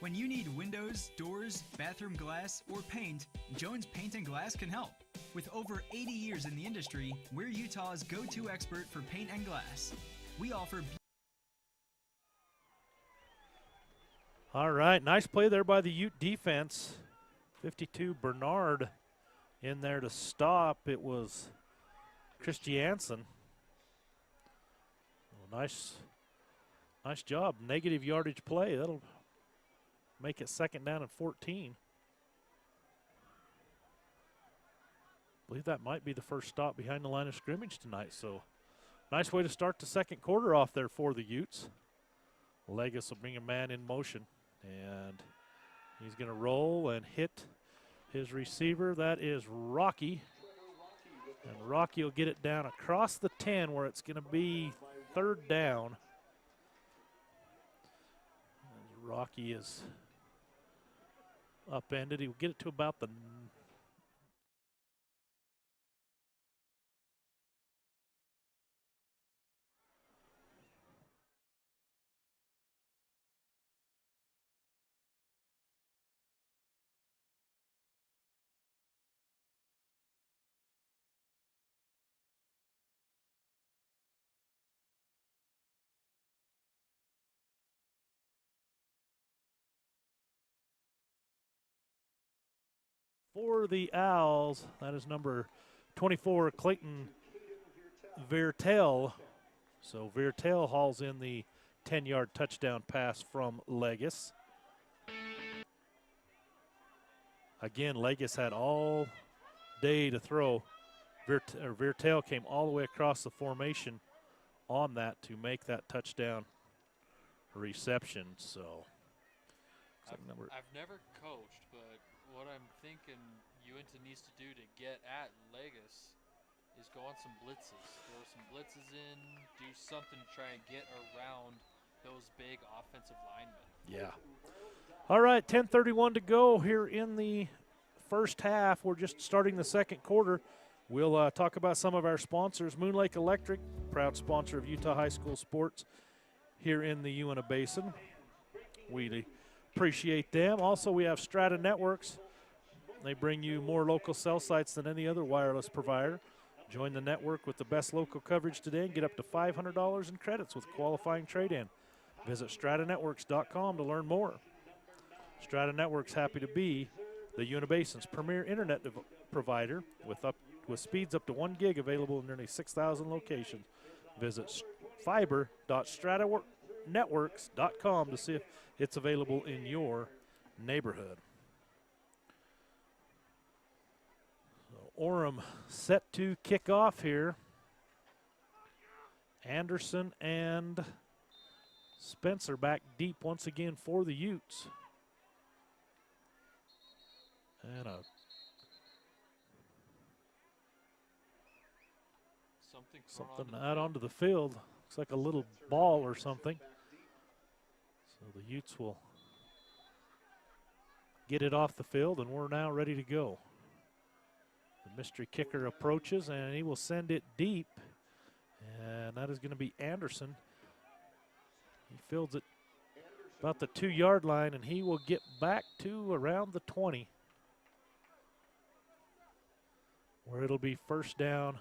When you need windows, doors, bathroom glass, or paint, Jones Paint and Glass can help. With over 80 years in the industry, we're Utah's go-to expert for paint and glass. We offer... All right, nice play there by the Ute defense. 52 Bernard in there to stop. It was Christiansen. Well, nice job. Negative yardage play. That'll make it 2nd down and 14. I believe that might be the first stop behind the line of scrimmage tonight. So nice way to start the 2nd quarter off there for the Utes. Legas will bring a man in motion, and he's going to roll and hit his receiver. That is Rocky. And Rocky will get it down across the 10 where it's going to be 3rd down. As Rocky is upended. He'll get it to about the for the Owls. That is number 24, Clayton Vertel. So Vertel hauls in the 10-yard touchdown pass from Legas. Again, Legas had all day to throw. Vertel came all the way across the formation on that to make that touchdown reception. So I've never coached, but what I'm thinking Uintah needs to do to get at Legas is go on some blitzes. Throw some blitzes in, do something to try and get around those big offensive linemen. Yeah. All right, 10:31 to go here in the first half. We're just starting the 2nd quarter. We'll talk about some of our sponsors. Moon Lake Electric, proud sponsor of Utah High School sports here in the Uintah Basin. We appreciate them. Also, we have Strata Networks. They bring you more local cell sites than any other wireless provider. Join the network with the best local coverage today and get up to $500 in credits with qualifying trade-in. Visit stratanetworks.com to learn more. Strata Networks happy to be the Uintah Basin's premier internet provider with speeds up to 1 gig available in nearly 6,000 locations. Visit fiber.stratanetworks.com to see if it's available in your neighborhood. Orem set to kick off here. Anderson and Spencer back deep once again for the Utes. And something out onto the field. Looks like a little ball or something. So the Utes will get it off the field, and we're now ready to go. The mystery kicker approaches, and he will send it deep, and that is going to be Anderson. He fields it about the 2-yard line, and he will get back to around the 20, where it'll be 1st down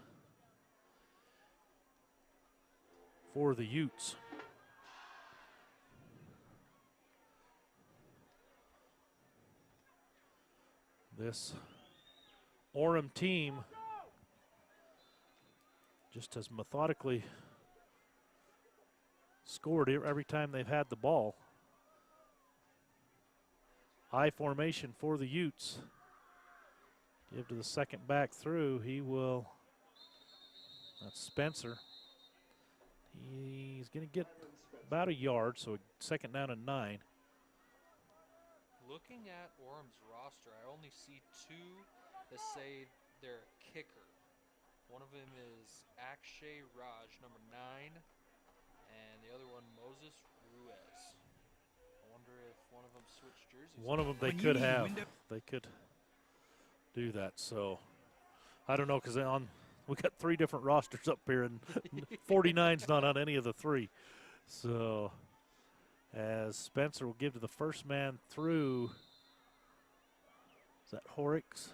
for the Utes. This Orem team just has methodically scored every time they've had the ball. I formation for the Utes. Give to the second back through. He will, that's Spencer. He's going to get about a yard, so second down and 9. Looking at Orem's roster, I only see 2 that say they're a kicker. One of them is Akshay Raj, number 9, and the other one, Moses Ruiz. I wonder if one of them switched jerseys. One of them they could have. They could do that. So I don't know, because we got 3 different rosters up here, and 49's not on any of the 3. So as Spencer will give to the first man through. Is that Horrocks?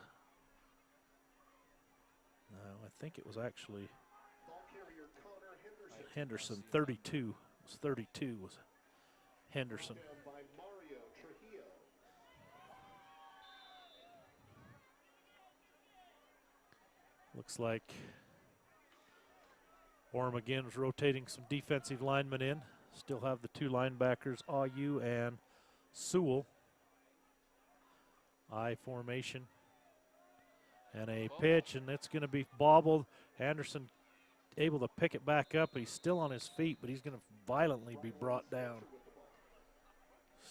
No, I think it was actually Henderson. 32. It was 32 was Henderson. Looks like Orem again is rotating some defensive linemen in. Still have the 2 linebackers, Ayu and Sewell. I formation. And a pitch, and it's going to be bobbled. Anderson able to pick it back up. He's still on his feet, but he's going to violently be brought down.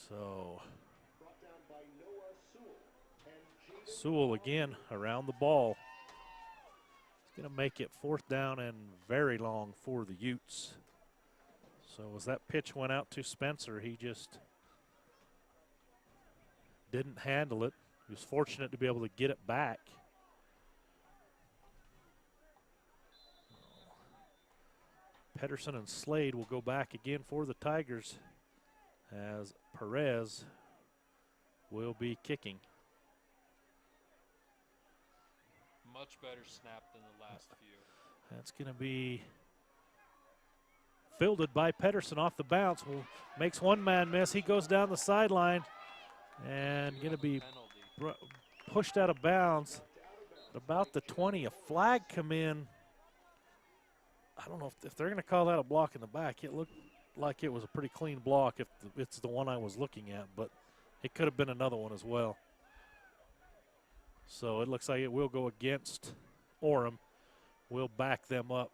So Sewell again around the ball. It's going to make it 4th down and very long for the Utes. So as that pitch went out to Spencer, he just didn't handle it. He was fortunate to be able to get it back. Pedersen and Slade will go back again for the Tigers as Perez will be kicking. Much better snap than the last few. That's going to be fielded by Pedersen off the bounce. Makes one man miss. He goes down the sideline and going to be pushed out of bounds. About the 20, a flag come in. I don't know if they're going to call that a block in the back. It looked like it was a pretty clean block if it's the one I was looking at, but it could have been another one as well. So it looks like it will go against Orem. We'll back them up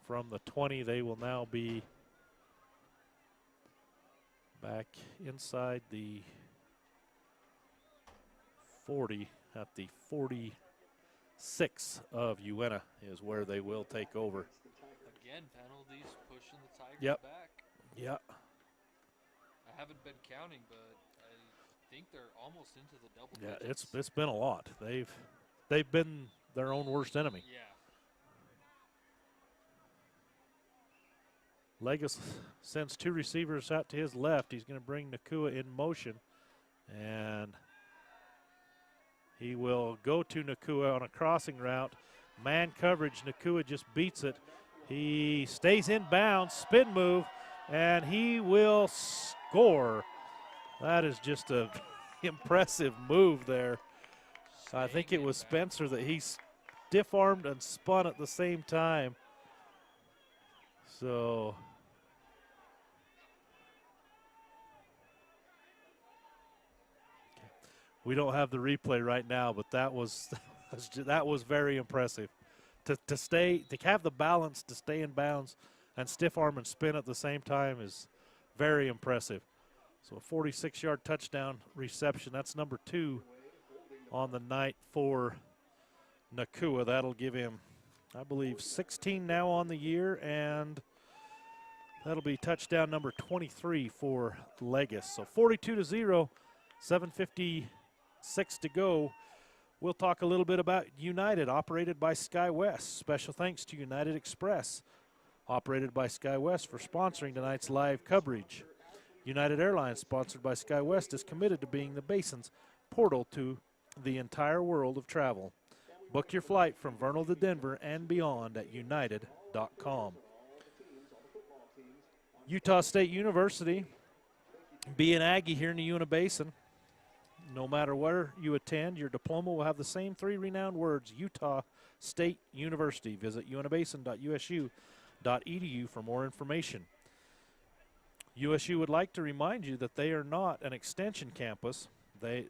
from the 20. They will now be back inside the 40 at the 46 of Uintah is where they will take over. Again, penalties pushing the Tigers back. Yep. I haven't been counting, but I think they're almost into the double digits. Yeah, it's been a lot. They've been their own worst enemy. Yeah. Legis sends 2 receivers out to his left. He's going to bring Nakua in motion, and he will go to Nakua on a crossing route. Man coverage, Nakua just beats it. He stays in bounds, spin move, and he will score. That is just a impressive move there. I think it was Spencer that he stiff-armed and spun at the same time. So we don't have the replay right now, but that was very impressive. To have the balance to stay in bounds and stiff arm and spin at the same time is very impressive. So a 46-yard touchdown reception. That's number 2 on the night for Nakua. That'll give him, I believe, 16 now on the year, and that'll be touchdown number 23 for Legis. So 42-0, 7:56 to go. We'll talk a little bit about United, operated by SkyWest. Special thanks to United Express, operated by SkyWest, for sponsoring tonight's live coverage. United Airlines, sponsored by SkyWest, is committed to being the Basin's portal to the entire world of travel. Book your flight from Vernal to Denver and beyond at united.com. Utah State University, be an Aggie here in the Uintah Basin. No matter where you attend, your diploma will have the same 3 renowned words: Utah State University. Visit uintahbasin.usu.edu for more information. USU would like to remind you that they are not an extension campus. but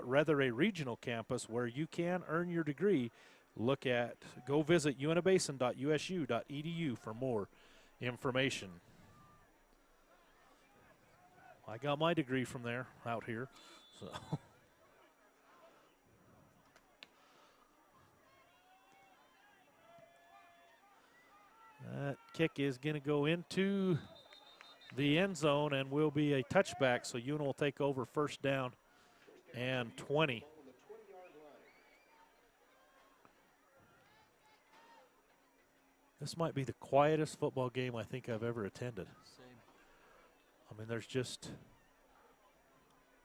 rather a regional campus where you can earn your degree. Go visit uintabasin.usu.edu for more information. I got my degree from there out here, so. That kick is going to go into the end zone and will be a touchback, so Una will take over first down and 20. This might be the quietest football game I think I've ever attended. Same. I mean, there's just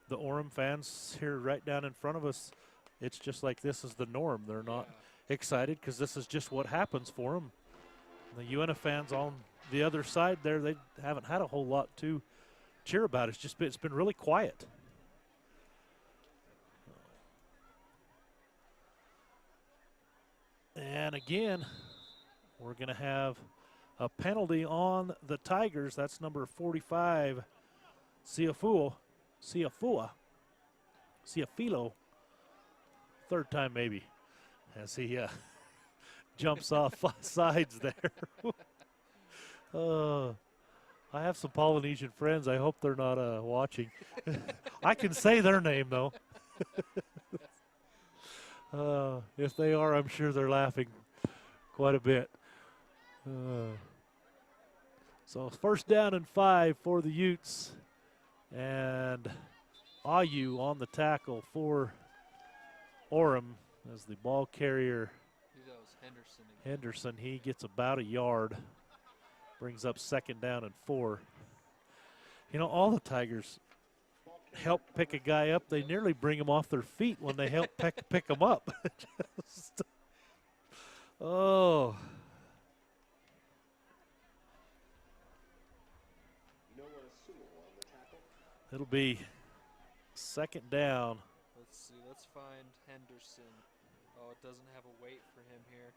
the Orem fans here right down in front of us. It's just like this is the norm. They're not excited because this is just what happens for them. The Uintah fans on the other side there, they haven't had a whole lot to cheer about. It's been really quiet. And again, we're going to have a penalty on the Tigers. That's number 45, Ciafilo. Third time maybe, as he jumps off sides there. I have some Polynesian friends. I hope they're not watching. I can say their name, though. If they are, I'm sure they're laughing quite a bit. So first down and 5 for the Utes. And Ayu on the tackle for Orem as the ball carrier. That was Henderson again. Henderson, he gets about a yard. Brings up second down and 4. You know, all the Tigers help pick a guy up. They nearly bring him off their feet when they help pick him up. Oh. It'll be second down. Let's see. Let's find Henderson. Oh, it doesn't have a wait for him here.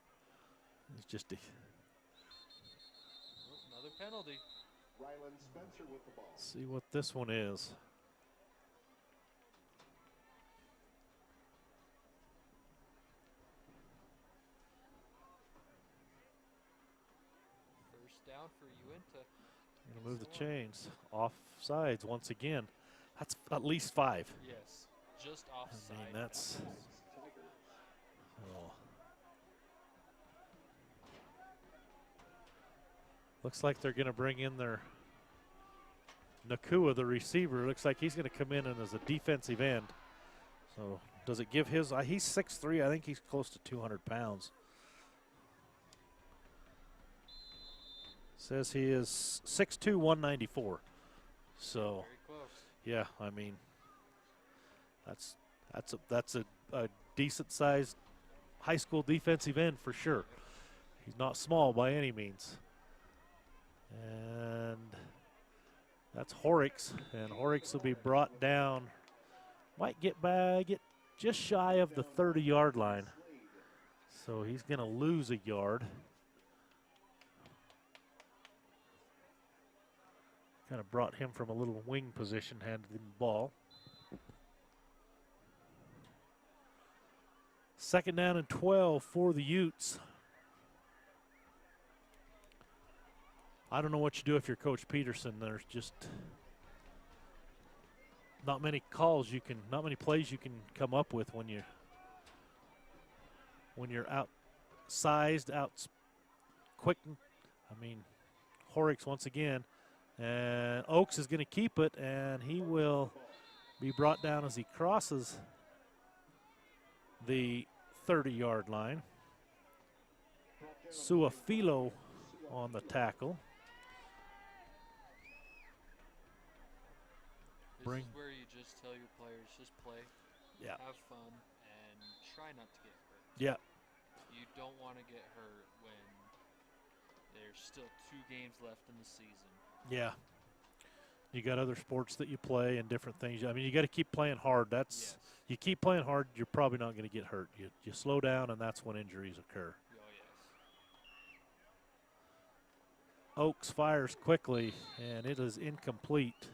It's just a another penalty. Ryland Spencer with the ball. See what this one is. First down for Uintah. Gonna move the chains. Offsides once again. That's at least 5. Yes, just offside. I mean, that's. Oh. Looks like they're going to bring in their Nakua, the receiver. Looks like he's going to come in and as a defensive end. So does it give his? He's 6'3". I think he's close to 200 pounds. Says he is 6'2", 194. So, very close. Yeah, I mean, that's a decent sized high school defensive end for sure. He's not small by any means. And that's Horrocks, and Horrocks will be brought down. Might get just shy of the 30-yard line. So he's going to lose a yard. Kind of brought him from a little wing position, handed him the ball. Second down and 12 for the Utes. I don't know what you do if you're Coach Peterson. There's just not many not many plays you can come up with when you're outsized, out quick. I mean, Horrocks once again. And Oaks is going to keep it, and he will be brought down as he crosses the 30-yard line. Suafilo on the tackle. This is where you just tell your players, just play, have fun, and try not to get hurt. Yeah. You don't want to get hurt when there's still 2 games left in the season. Yeah. You got other sports that you play and different things. I mean, you got to keep playing hard. You keep playing hard, you're probably not going to get hurt. You slow down, and that's when injuries occur. Oh, yes. Oaks fires quickly, and it is incomplete.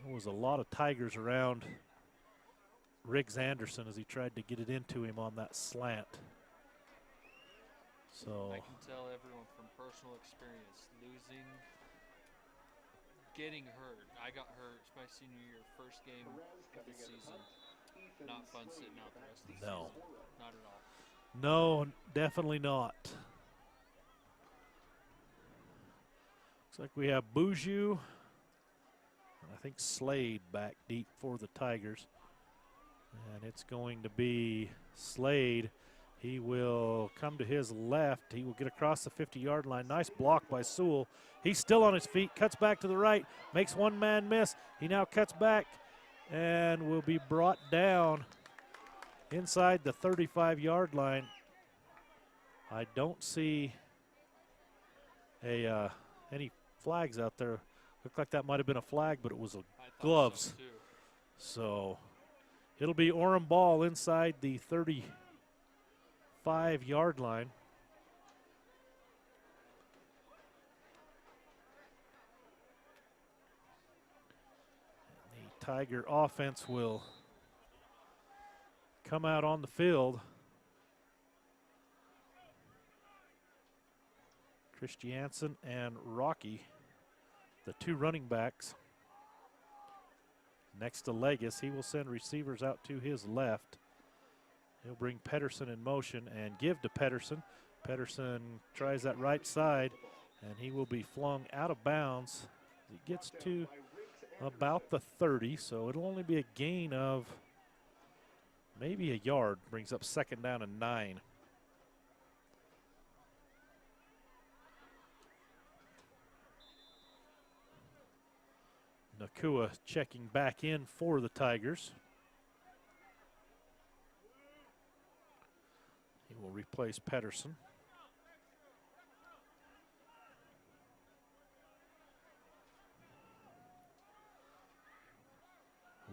There was a lot of Tigers around Riggs Anderson as he tried to get it into him on that slant. So I can tell everyone from personal experience, getting hurt. I got hurt my senior year, first game of the season. Not fun sitting out the rest of the no. season. Not at all. No, definitely not. Looks like we have Boujou and I think Slade back deep for the Tigers. And it's going to be Slade. He will come to his left. He will get across the 50-yard line. Nice block by Sewell. He's still on his feet, cuts back to the right, makes one man miss. He now cuts back and will be brought down inside the 35-yard line. I don't see any flags out there. Looked like that might have been a flag, but it was gloves. So it'll be Orem ball inside the 35-yard line. The Tiger offense will come out on the field. Christiansen and Rocky, the two running backs. Next to Legis, he will send receivers out to his left. He'll bring Pedersen in motion and give to Pedersen. Pedersen tries that right side, and he will be flung out of bounds. He gets to about the 30, so it'll only be a gain of maybe a yard. Brings up second down and 9. Nakua checking back in for the Tigers. He will replace Pedersen.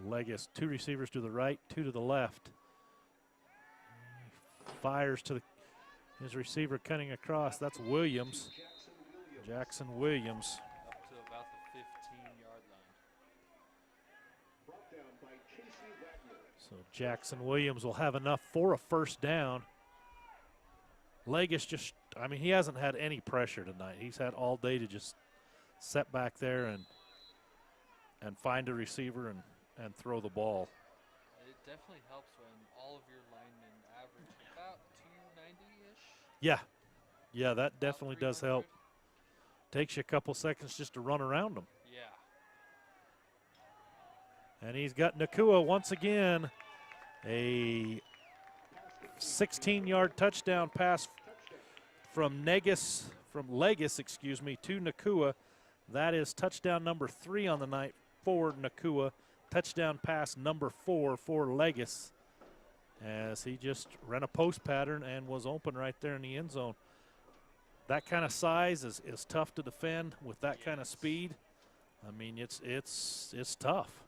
Legis, two receivers to the right, two to the left. He fires to his receiver cutting across. That's Williams. Jackson Williams. Up to about the 15-yard line. So Jackson Williams will have enough for a first down. Legis just, I mean, he hasn't had any pressure tonight. He's had all day to just set back there and find a receiver and throw the ball. It definitely helps when all of your linemen average about 290-ish. Yeah, that definitely does help. Takes you a couple seconds just to run around them. Yeah. And he's got Nakua once again, a 16-yard touchdown pass from Legis, to Nakua. That is touchdown number 3 on the night for Nakua. Touchdown pass number 4 for Legis, as he just ran a post pattern and was open right there in the end zone. That kind of size is tough to defend with that kind of speed. I mean, it's tough.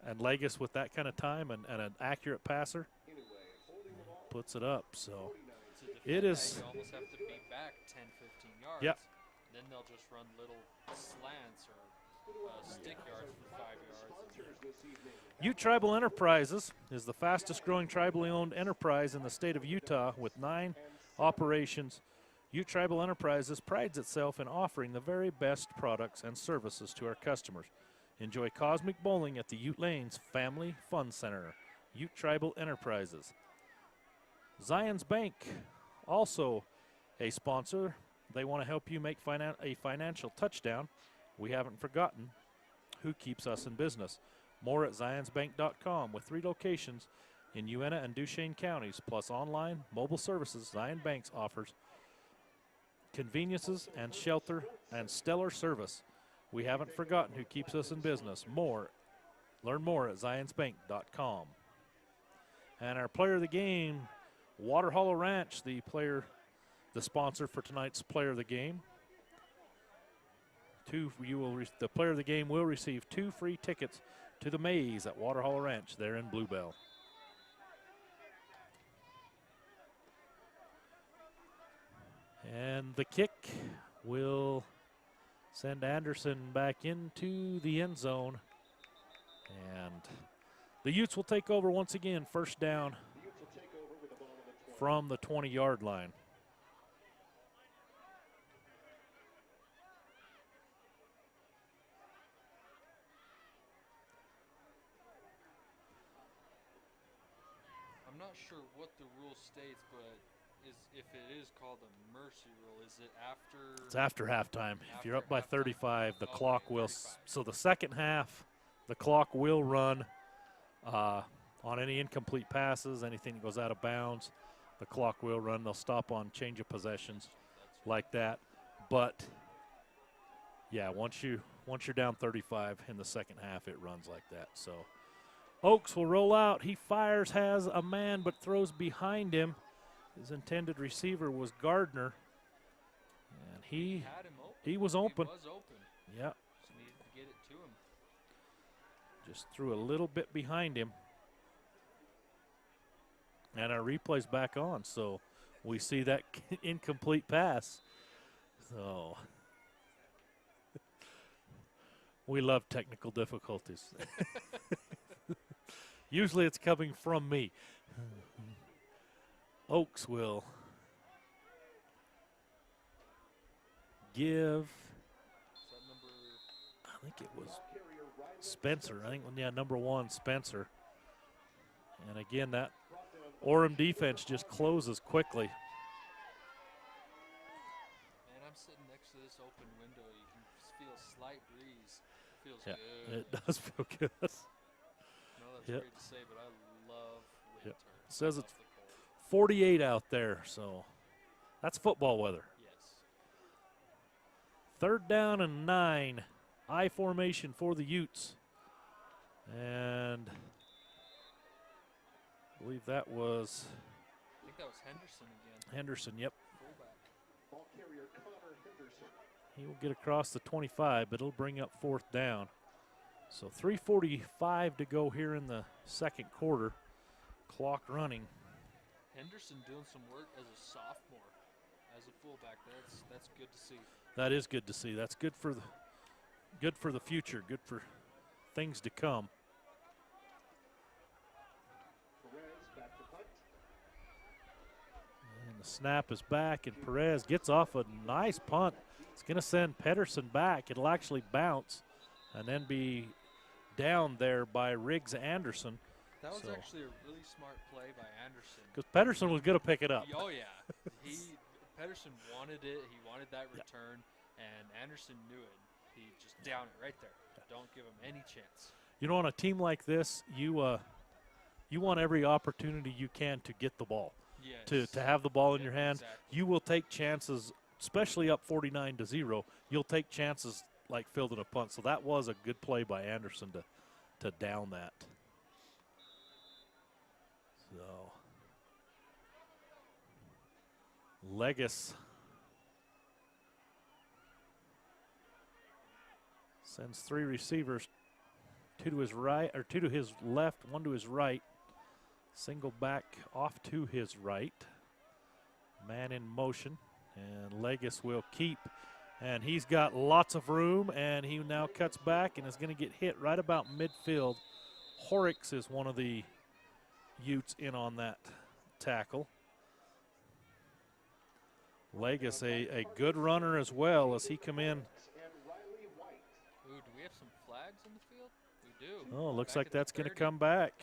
And Legis with that kind of time and an accurate passer puts it up. So it is. You almost have to be back 10, 15 yards. Yep. Then they'll just run little slants or stick yards for 5 yards. Ute Tribal Enterprises is the fastest growing tribally owned enterprise in the state of Utah with 9 operations. Ute Tribal Enterprises prides itself in offering the very best products and services to our customers. Enjoy cosmic bowling at the Ute Lanes Family Fun Center. Ute Tribal Enterprises. Zions Bank, also a sponsor. They want to help you make a financial touchdown. We haven't forgotten who keeps us in business. More at zionsbank.com with 3 locations in Uintah and Duchesne counties, plus online, mobile services. Zion Banks offers conveniences and shelter and stellar service. We haven't forgotten who keeps us in business. Learn more at zionsbank.com. And our player of the game, Water Hollow Ranch, the sponsor for tonight's player of the game. The player of the game will receive 2 free tickets to the maze at Water Hollow Ranch there in Bluebell. And the kick will send Anderson back into the end zone. And the Utes will take over once again, first down from the 20-yard line. I'm not sure what the rule states, but if it is called a mercy rule, is it after? It's after halftime. If you're up by halftime? 35, the Okay, clock will. 35. So the second half, the clock will run on any incomplete passes, anything that goes out of bounds. The clock will run. They'll stop on change of possessions like that. But yeah, once you're down 35 in the second half, it runs like that. So Oaks will roll out. He fires, has a man, but throws behind him. His intended receiver was Gardner, and he Had him open. he was open. He was open. Yeah, Just needed to get it to him. just threw a little bit behind him. And our replay's back on, so we see that incomplete pass. So we love technical difficulties. Usually it's coming from me. Oaks will give, I think it was Spencer. I think, yeah, number 1, Spencer. And again, that Orem defense just closes quickly. Man, I'm sitting next to this open window. You can feel a slight breeze. It feels Yeah, good. it does feel good. I know that's Yep. great to say, but I love winter. Yep. Says I it's love the cold. 48 out there, so that's football weather. Yes. Third down and 9. I formation for the Utes. And I believe that was I think that was Henderson again. Henderson, yep. Fullback. Ball carrier Connor Henderson. He will get across the 25, but it'll bring up fourth down. So 3:45 to go here in the second quarter. Clock running. Henderson doing some work as a sophomore, as a fullback. That's good to see. That is good to see. That's good for the future, good for things to come. Perez back to punt. And the snap is back, and Perez gets off a nice punt. It's going to send Pedersen back. It'll actually bounce and then be down there by Riggs Anderson. That was So- actually a really smart play by Anderson. Because Pedersen was going to pick it up. Oh yeah, Pedersen wanted it. He wanted that return, and Anderson knew it. He just downed it right there. Don't give him any chance. You know, on a team like this, you want every opportunity you can to get the ball, Yes. to have the ball in your hand. Exactly. You will take chances, especially up 49-0. You'll take chances like fielding a punt. So that was a good play by Anderson to down that. So Legis sends 3 receivers, 2 to his right, or 2 to his left, 1 to his right. Single back off to his right. Man in motion, and Legis will keep. And he's got lots of room, and he now cuts back and is going to get hit right about midfield. Horrocks is one of the Utes in on that tackle. Legis, a good runner as well as he come in. Ooh, do we have some flags in the field? We do. Oh, looks Back like at the that's going to 30. come back.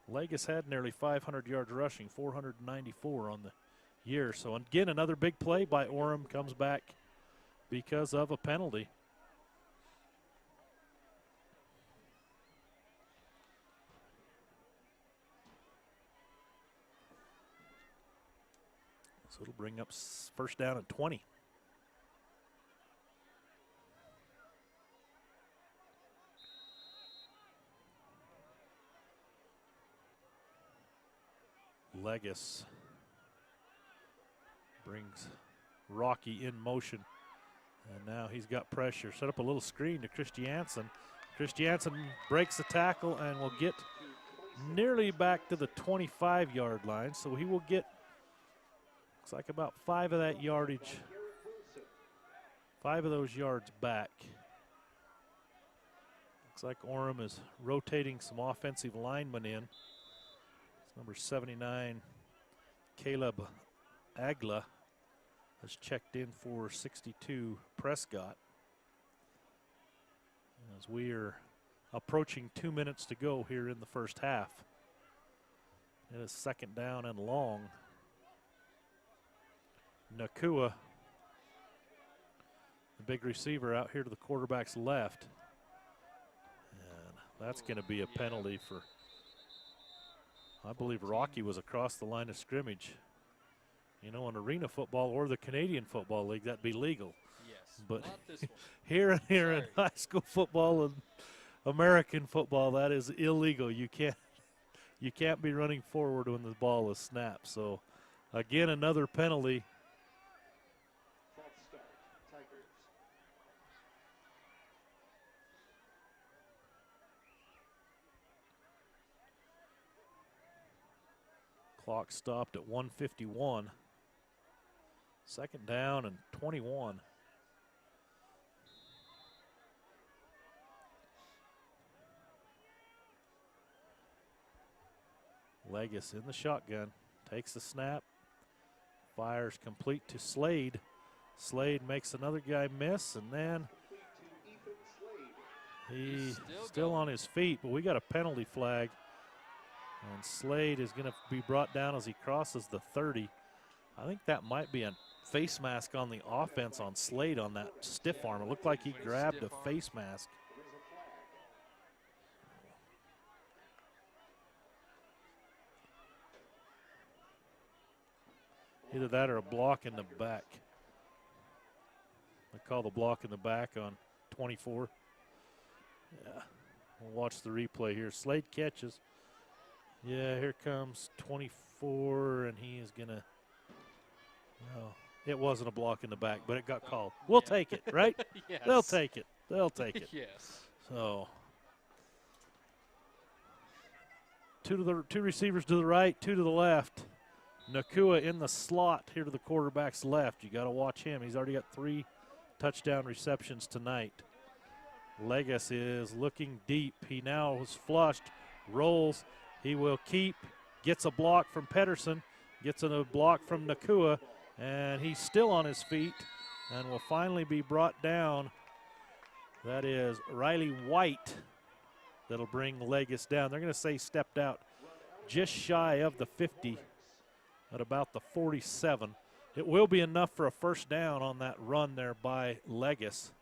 Legis had nearly 500 yards rushing, 494 on the year. So again, another big play by Orem comes back because of a penalty. So it'll bring up first down and 20. Legis brings Rocky in motion. And now he's got pressure. Set up a little screen to Christiansen. Christiansen breaks the tackle and will get nearly back to the 25-yard line. So he will get, looks like about 5 of that yardage 5 of those yards back. Looks like Orem is rotating some offensive linemen in. It's number 79, Caleb Agla, has checked in for 62, Prescott. As we are approaching 2 minutes to go here in the first half. It is second down and long. Nakua, the big receiver, out here to the quarterback's left. And that's going to be a penalty for, I believe Rocky was across the line of scrimmage. You know, in arena football or the Canadian Football League, that'd be legal. Yes, But not this one. here in high school football and American football, that is illegal. You can't be running forward when the ball is snapped. So, again, another penalty. False start, Tigers. Clock stopped at 1:51. Second down and 21. Legis in the shotgun, takes the snap, fires complete to Slade. Slade makes another guy miss, and then he's still on his feet, but we got a penalty flag. And Slade is going to be brought down as he crosses the 30. I think that might be a face mask on the offense on Slade on that stiff arm. It looked like he grabbed a face mask. Either that or a block in the back. I call the block in the back on 24. Yeah, we'll watch the replay here. Slade catches. Yeah, here comes 24, and he is going to, well, it wasn't a block in the back, but it got called. We'll take it, right? Yes. They'll take it. They'll take it. Yes. So, two receivers to the right, 2 to the left. Nakua in the slot here to the quarterback's left. You got to watch him. He's already got 3 touchdown receptions tonight. Legis is looking deep. He now is flushed, rolls. He will keep, gets a block from Pedersen, gets a block from Nakua, and he's still on his feet and will finally be brought down. That is Riley White that'll bring Legis down. They're going to say stepped out just shy of the 50 at about the 47. It will be enough for a first down on that run there by Legis.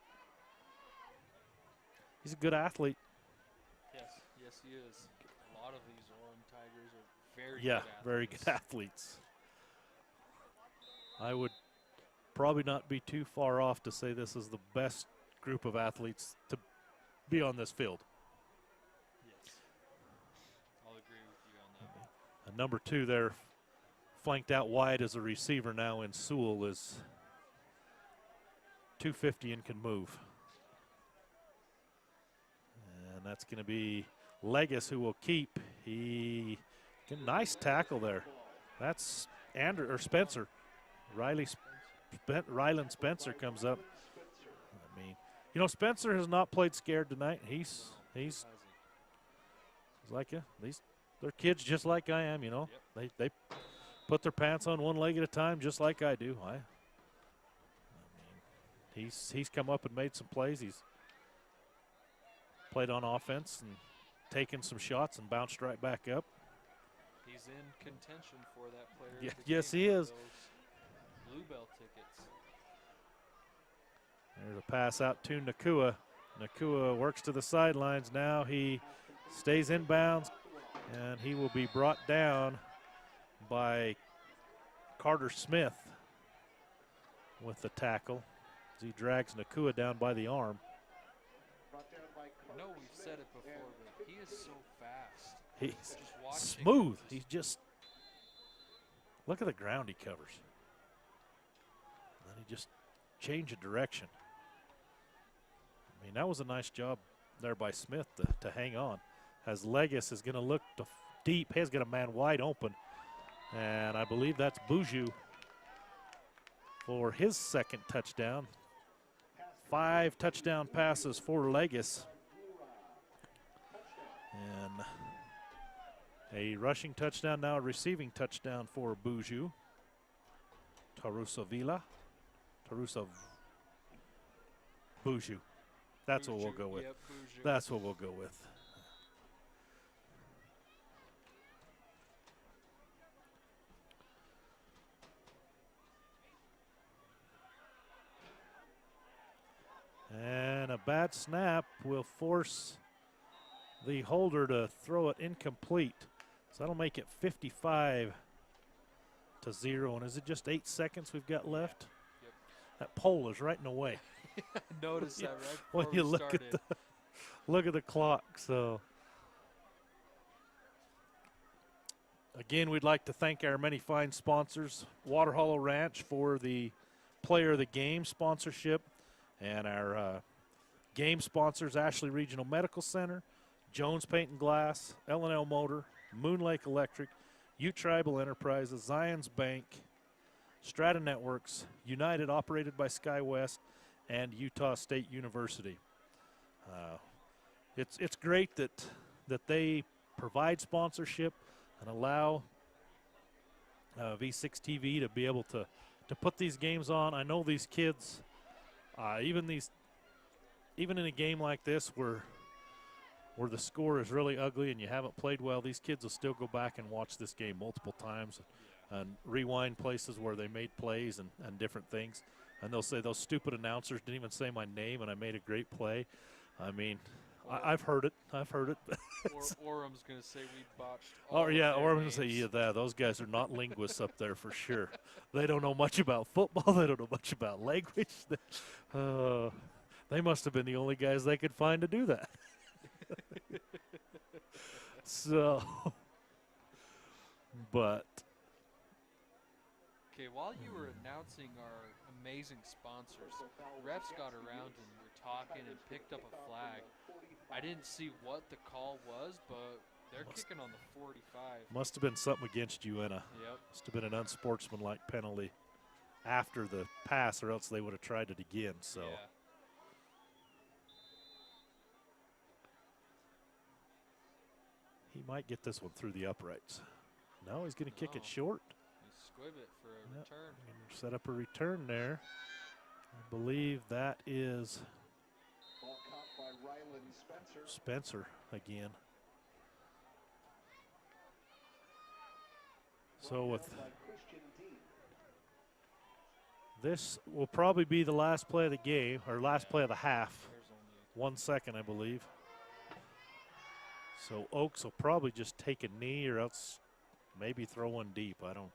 He's a good athlete. Yes, he is. A lot of these Orem Tigers are very good athletes. Very good athletes. I would probably not be too far off to say this is the best group of athletes to be on this field. Yes. I'll agree with you on that. And number 2 there, flanked out wide as a receiver now in Sewell, is 250 and can move. And that's going to be Legis who will keep. Nice tackle there. That's Spencer. Ryland Spencer comes up. I mean, you know, Spencer has not played scared tonight. He's like they're kids just like I am, you know. Yep. They put their pants on one leg at a time just like I do. I mean, he's come up and made some plays. He's played on offense and taken some shots and bounced right back up. He's in contention for that player. Yeah, of the yes, game he for is. those Bluebell tickets. There's a pass out to Nakua. Nakua works to the sidelines now. He stays inbounds, and he will be brought down by Carter Smith with the tackle as he drags Nakua down by the arm. I know we've said it before, but he is so fast. He's Just watching smooth. him, He's just, look at the ground he covers. Then he just changed of direction. I mean, that was a nice job there by Smith to hang on. As Legis is going to look deep, he's got a man wide open. And I believe that's Boujou for his second touchdown. 5 touchdown passes for Legis. And a rushing touchdown, now a receiving touchdown for Buju. Tarusa Buju. That's what we'll go with. Yep, Buju. That's what we'll go with. And a bad snap will force the holder to throw it incomplete. So that'll make it 55-0. And is it just 8 seconds we've got left? Yep. That pole is right in the way. I noticed that right When before you we look started. at the clock. So again, we'd like to thank our many fine sponsors, Water Hollow Ranch for the Player of the Game sponsorship, and our game sponsors, Ashley Regional Medical Center, Jones Paint and Glass, L&L Motor, Moon Lake Electric, U Tribal Enterprises, Zions Bank, Strata Networks, United operated by SkyWest, and Utah State University. It's great that they provide sponsorship and allow V6 TV to be able to put these games on. I know these kids, even in a game like this where the score is really ugly and you haven't played well, these kids will still go back and watch this game multiple times and rewind places where they made plays and different things. And they'll say, those stupid announcers didn't even say my name and I made a great play. I mean, I've heard it. Orem's going to say we botched Oh, yeah, all of their Orem's going to say, names. yeah, those guys are not linguists up there for sure. They don't know much about football. They don't know much about language. They must have been the only guys they could find to do that. So, but. Okay, while you were announcing our amazing sponsors, refs got around and were talking and picked up a flag. I didn't see what the call was, but they're kicking on the 45. Must have been something against Uintah. Yep. Must have been an unsportsmanlike penalty after the pass, or else they would have tried it again. So. Yeah. He might get this one through the uprights. No, he's going to kick it short. Squib it for a return. Set up a return there. I believe that is Ball caught by Ryland Spencer again. So with this will probably be the last play of the game, or last play of the half. 1 second, I believe. So Oaks will probably just take a knee or else maybe throw one deep. I don't.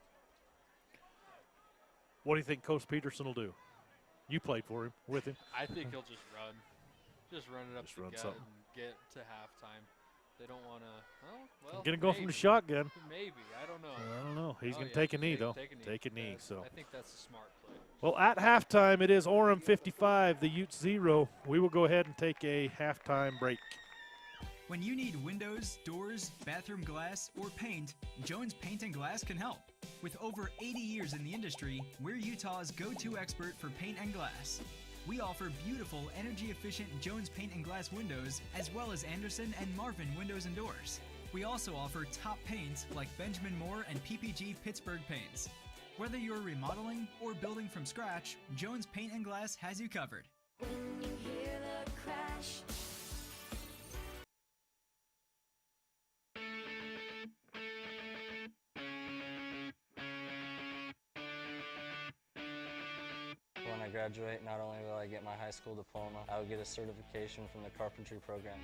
What do you think Coach Peterson will do? You played for him, with him. I think he'll just run. Just run it up Just the run gut something. and get to halftime. They don't want to, well, Going to go from the shotgun. Maybe. I don't know. I don't know. He's Oh, going to yeah, take a knee, though. Take a knee. So. I think that's a smart play. Well, at halftime, it is Orem 55, the Utes 0. We will go ahead and take a halftime break. When you need windows, doors, bathroom glass, or paint, Jones Paint and Glass can help. With over 80 years in the industry, we're Utah's go-to expert for paint and glass. We offer beautiful, energy-efficient Jones Paint and Glass windows, as well as Anderson and Marvin windows and doors. We also offer top paints like Benjamin Moore and PPG Pittsburgh paints. Whether you're remodeling or building from scratch, Jones Paint and Glass has you covered. When you hear the crash. When I graduate, not only will I get my high school diploma, I will get a certification from the carpentry program.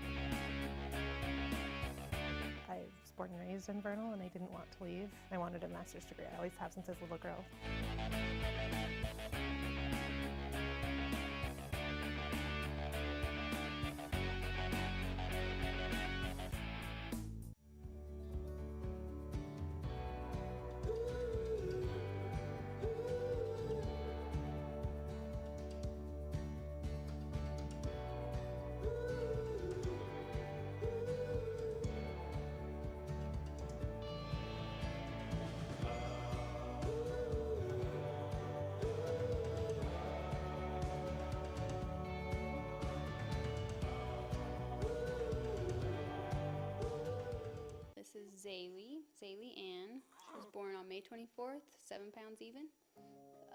I was born and raised in Vernal, and I didn't want to leave. I wanted a master's degree. I always have since I was a little girl. Zaylee Ann. She was born on May 24th, 7 pounds even.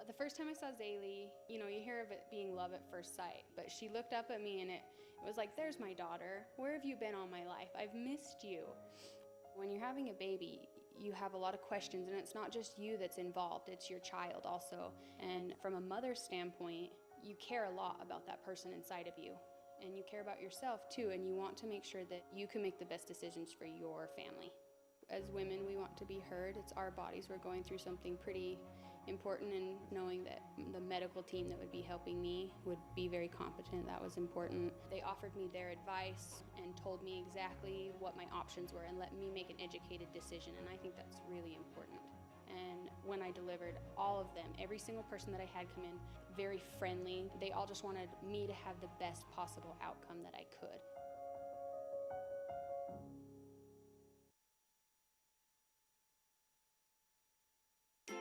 The first time I saw Zaylee, you hear of it being love at first sight, but she looked up at me and it was like, there's my daughter. Where have you been all my life? I've missed you. When you're having a baby, you have a lot of questions, and it's not just you that's involved, it's your child also. And from a mother's standpoint, you care a lot about that person inside of you. And you care about yourself too, and you want to make sure that you can make the best decisions for your family. As women, we want to be heard. It's our bodies. We're going through something pretty important, and knowing that the medical team that would be helping me would be very competent, that was important. They offered me their advice and told me exactly what my options were and let me make an educated decision, and I think that's really important. And when I delivered, all of them, every single person that I had come in, very friendly. They all just wanted me to have the best possible outcome that I could.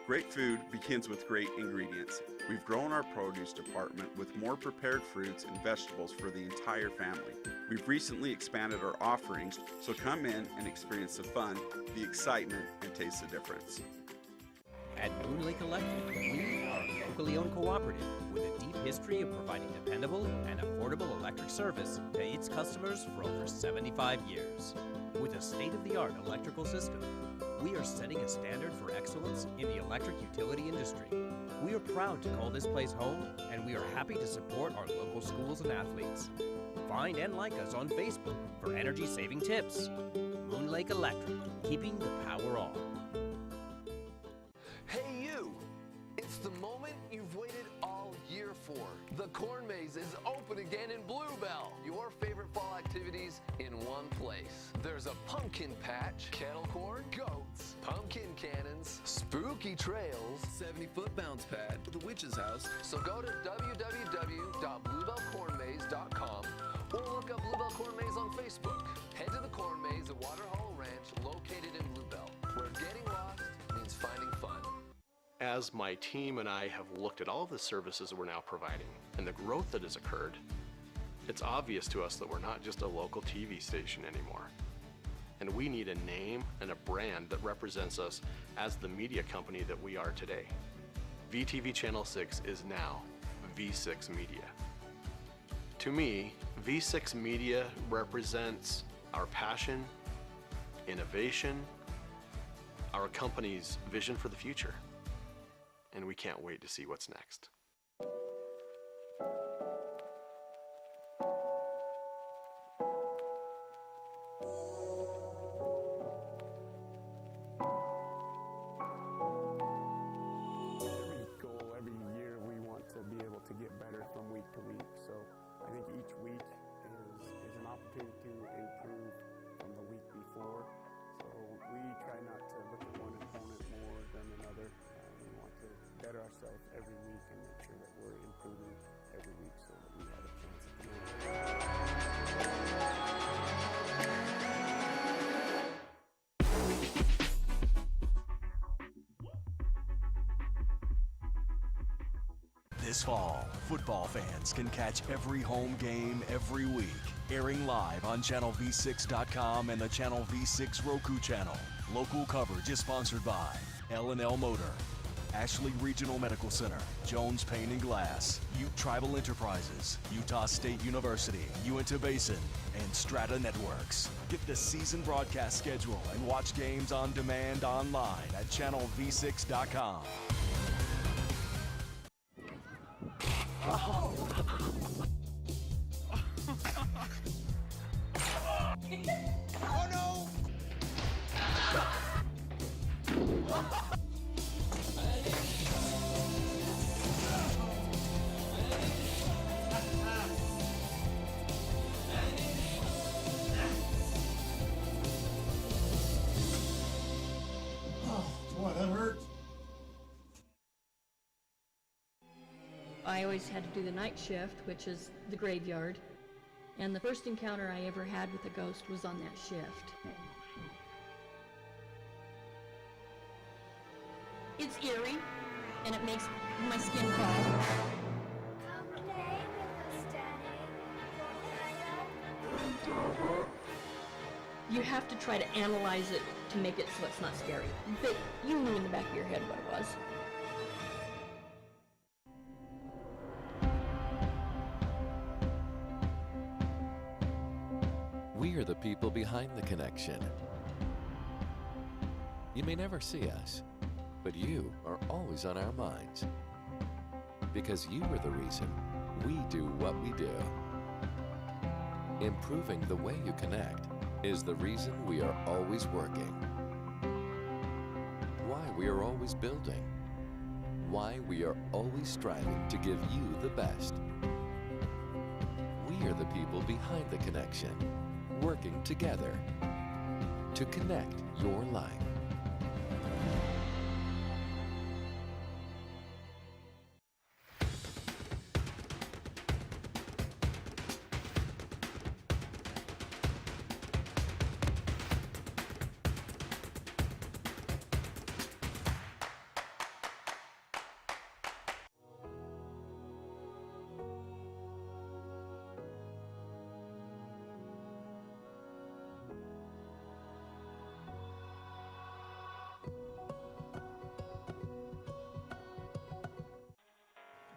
Great food begins with great ingredients. We've grown our produce department with more prepared fruits and vegetables for the entire family. We've recently expanded our offerings, so come in and experience the fun, the excitement, and taste the difference. At Moon Lake Electric, we are a locally owned cooperative with a deep history of providing dependable and affordable electric service to its customers for over 75 years. With a state-of-the-art electrical system, we are setting a standard for excellence in the electric utility industry. We are proud to call this place home, and we are happy to support our local schools and athletes. Find and like us on Facebook for energy-saving tips. Moon Lake Electric, keeping the power on. Hey you! It's the moment you've waited all year for. The Corn Maze is open again in Bluebell. Your favorite fall activities in one place. There's a pumpkin patch, kettle corn, goats, pumpkin cannons, spooky trails, 70-foot bounce pad, the witch's house. So go to www.bluebellcornmaze.com or look up Bluebell Corn Maze on Facebook. Head to the Corn Maze at Water Hollow Ranch, located in Bluebell, where getting lost means finding fun. As my team and I have looked at all of the services we're now providing and the growth that has occurred, it's obvious to us that we're not just a local TV station anymore. And we need a name and a brand that represents us as the media company that we are today. VTV Channel 6 is now V6 Media. To me, V6 Media represents our passion, innovation, our company's vision for the future. And we can't wait to see what's next. Every goal, every year, we want to be able to get better from week to week. So I think each week is an opportunity to improve from the week before. So we try not to look at one opponent more than another. We want to better ourselves every week and make sure that we're improving every week so that we have a chance at the end. This fall, football fans can catch every home game every week, airing live on channelv6.com and the Channel V6 Roku channel. Local coverage is sponsored by L&L Motor, Ashley Regional Medical Center, Jones Paint and Glass, Ute Tribal Enterprises, Utah State University, Uintah Basin, and Strata Networks. Get the season broadcast schedule and watch games on demand online at channelv6.com. Oh no! Boy, that hurts. I always had to do the night shift, which is the graveyard. And the first encounter I ever had with a ghost was on that shift. It's eerie, and it makes my skin crawl. Come play with us, Daddy. You have to try to analyze it to make it so it's not scary. But you knew in the back of your head what it was. We are the people behind the connection. You may never see us, but you are always on our minds. Because you are the reason we do what we do. Improving the way you connect is the reason we are always working. Why we are always building. Why we are always striving to give you the best. We are the people behind the connection, working together to connect your life.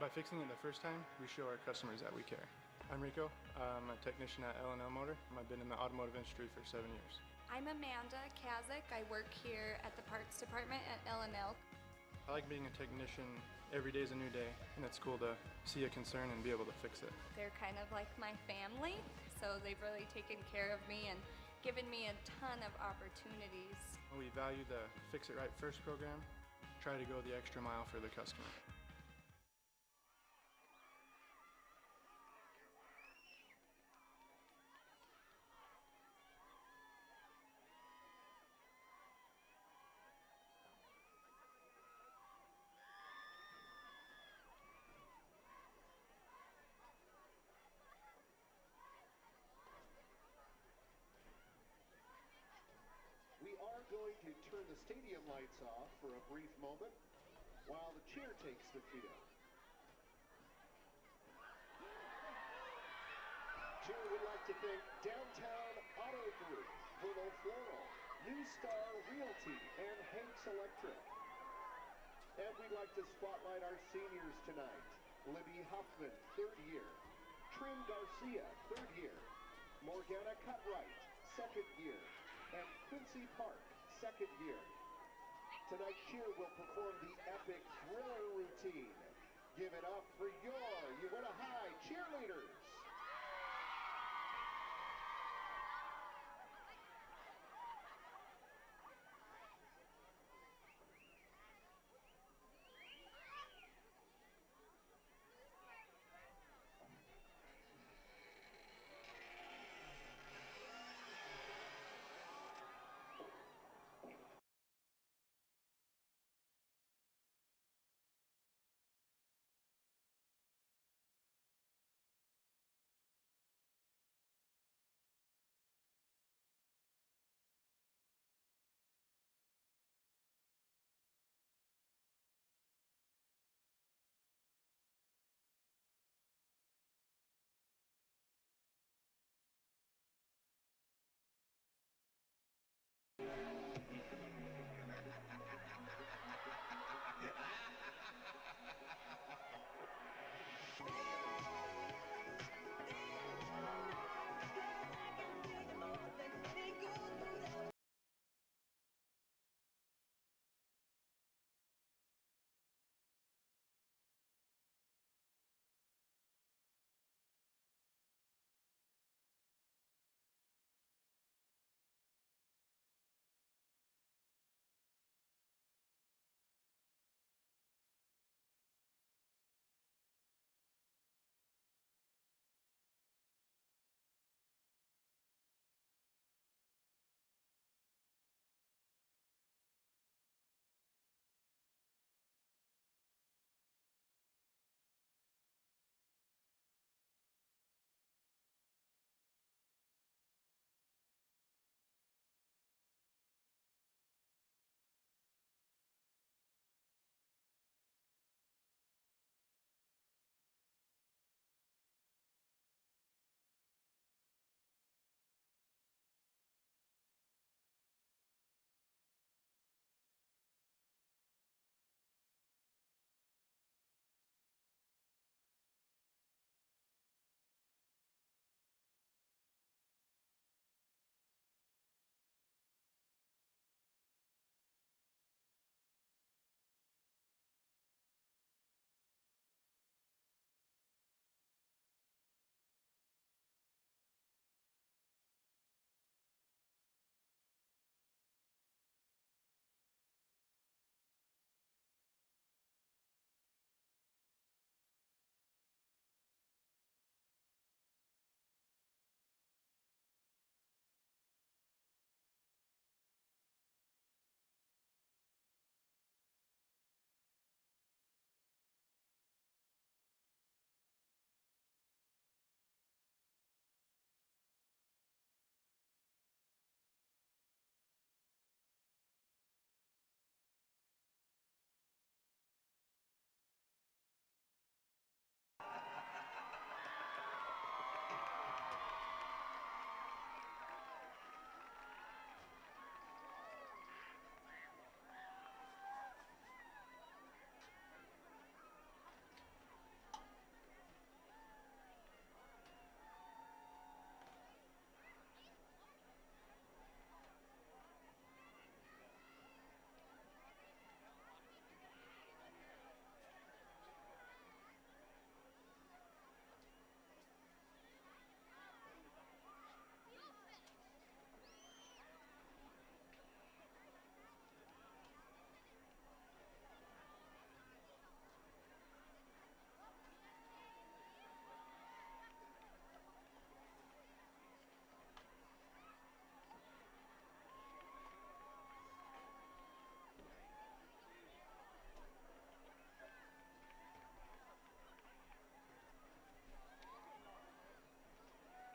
By fixing it the first time, we show our customers that we care. I'm Rico. I'm a technician at L&L Motor. I've been in the automotive industry for 7 years. I'm Amanda Kazik. I work here at the parts department at L&L. I like being a technician. Every day is a new day, and it's cool to see a concern and be able to fix it. They're kind of like my family, so they've really taken care of me and given me a ton of opportunities. We value the Fix It Right First program. Try to go the extra mile for the customer. We are going to turn the stadium lights off for a brief moment while the cheer takes the field. Cheer would like to thank Downtown Auto Group, Vernal Floral, New Star Realty, and Hanks Electric. And we'd like to spotlight our seniors tonight. Libby Huffman, 3rd year. Trin Garcia, 3rd year. Morgana Cutright, 2nd year. And Quincy Park, 2nd year. Tonight, Cheer will perform the epic Thriller routine. Give it up for your Uintah High cheerleaders.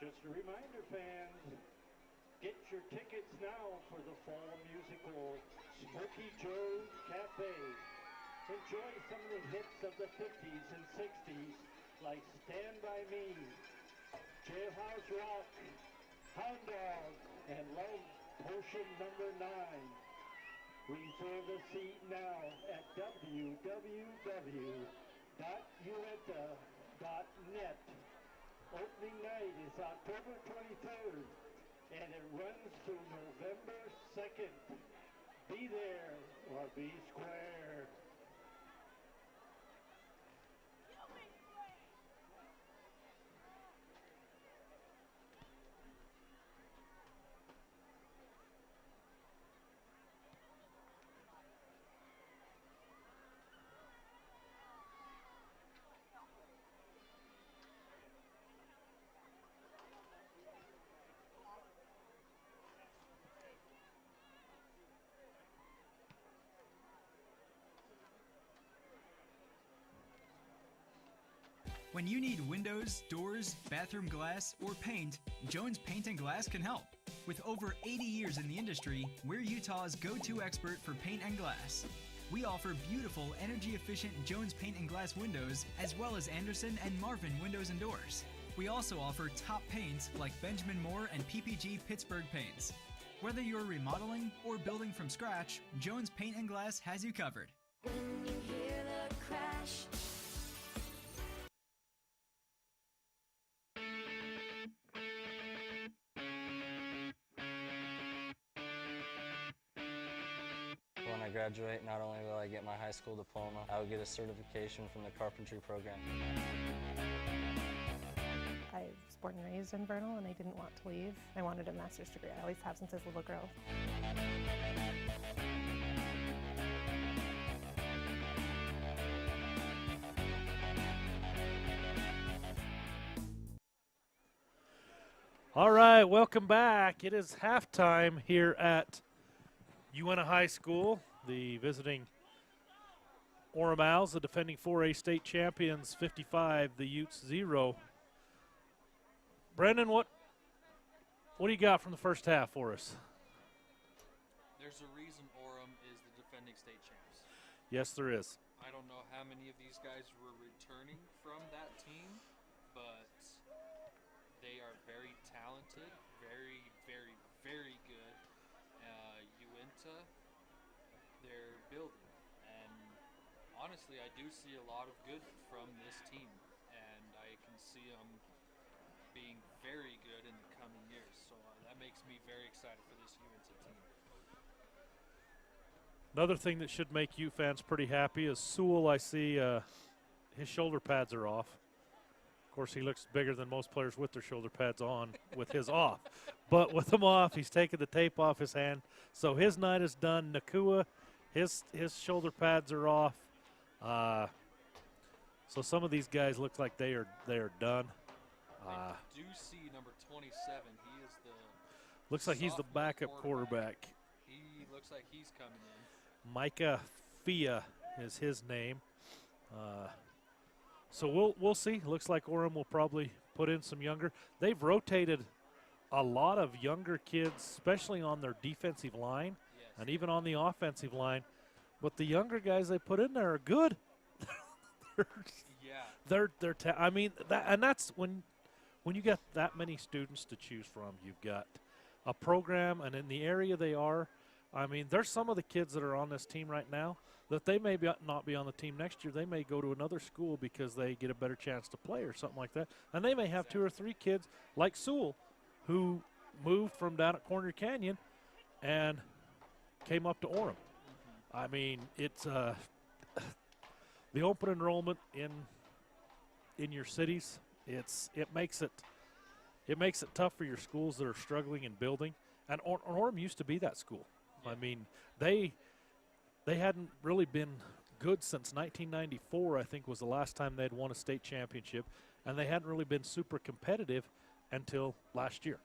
Just a reminder, fans, get your tickets now for the fall musical Smokey Joe's Cafe. Enjoy some of the hits of the 50s and 60s like Stand By Me, Jailhouse Rock, Hound Dog, and Love Potion number 9. Reserve a seat now at www.uintah.net. Opening night is October 23rd, and it runs through November 2nd. Be there or be square. When you need windows, doors, bathroom glass, or paint, Jones Paint and Glass can help. With over 80 years in the industry, we're Utah's go-to expert for paint and glass. We offer beautiful, energy-efficient Jones Paint and Glass windows, as well as Anderson and Marvin windows and doors. We also offer top paints like Benjamin Moore and PPG Pittsburgh paints. Whether you're remodeling or building from scratch, Jones Paint and Glass has you covered. When you hear the crash, When I graduate, not only will I get my high school diploma, I will get a certification from the carpentry program. I was born and raised in Vernal, and I didn't want to leave. I wanted a master's degree. I always have since I was a little girl. All right, welcome back. It is halftime here at Uintah High School. The visiting Orem Owls, the defending 4A state champions, 55, the Utes 0. Brendan, what do you got from the first half for us? There's a reason Orem is the defending state champs. Yes, there is. I don't know how many of these guys were returning from that team, but they are very talented, very, very, very good. Uintah, they're building. And honestly, I do see a lot of good from this team, and I can see them being very good in the coming years. So that makes me very excited for this Uintah team. Another thing that should make you fans pretty happy is Sewell. I see his shoulder pads are off. Of course, he looks bigger than most players with their shoulder pads on with his off. But with them off, he's taken the tape off his hand. So his night is done. Nakua, his shoulder pads are off. So some of these guys look like they are done. I do see number 27. He is the Looks like he's the backup quarterback. He looks like he's coming in. Micah Fia is his name. So we'll see. Looks like Orem will probably put in some younger. They've rotated a lot of younger kids, especially on their defensive line and even on the offensive line. But the younger guys they put in there are good. I mean, that's when you got that many students to choose from. You've got a program, and in the area they are, I mean, there's some of the kids that are on this team right now that they may not be on the team next year. They may go to another school because they get a better chance to play or something like that. And they may have 2 or 3 kids like Sewell who moved from down at Corner Canyon and came up to Orem. I mean, it's the open enrollment in your cities. It makes it tough for your schools that are struggling and building. And Orem used to be that school. I mean, they hadn't really been good since 1994, I think, was the last time they'd won a state championship, and they hadn't really been super competitive until last year.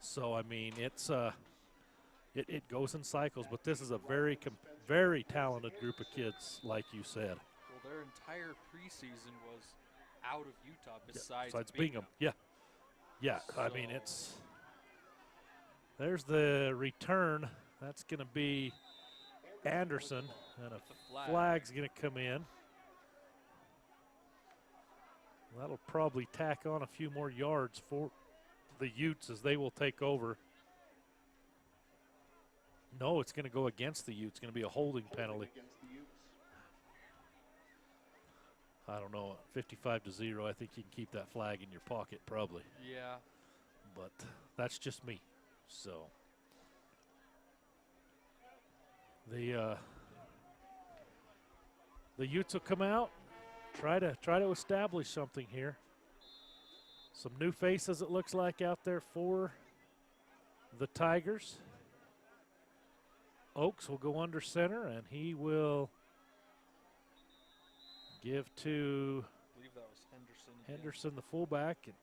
So I mean, it goes in cycles, but this is a very very talented group of kids, like you said. Well, their entire preseason was out of Utah besides Bingham. Yeah. Yeah, I mean, there's the return. That's going to be Anderson, and a flag's going to come in. That'll probably tack on a few more yards for the Utes as they will take over. No, it's going to go against the Utes. It's going to be a holding penalty. I don't know, 55-0. I think you can keep that flag in your pocket probably. Yeah. But that's just me. So the Utes will come out, try to establish something here. Some new faces, it looks like, out there for the Tigers. Oaks will go under center, and he will give to I believe that was Henderson. Henderson, the fullback, and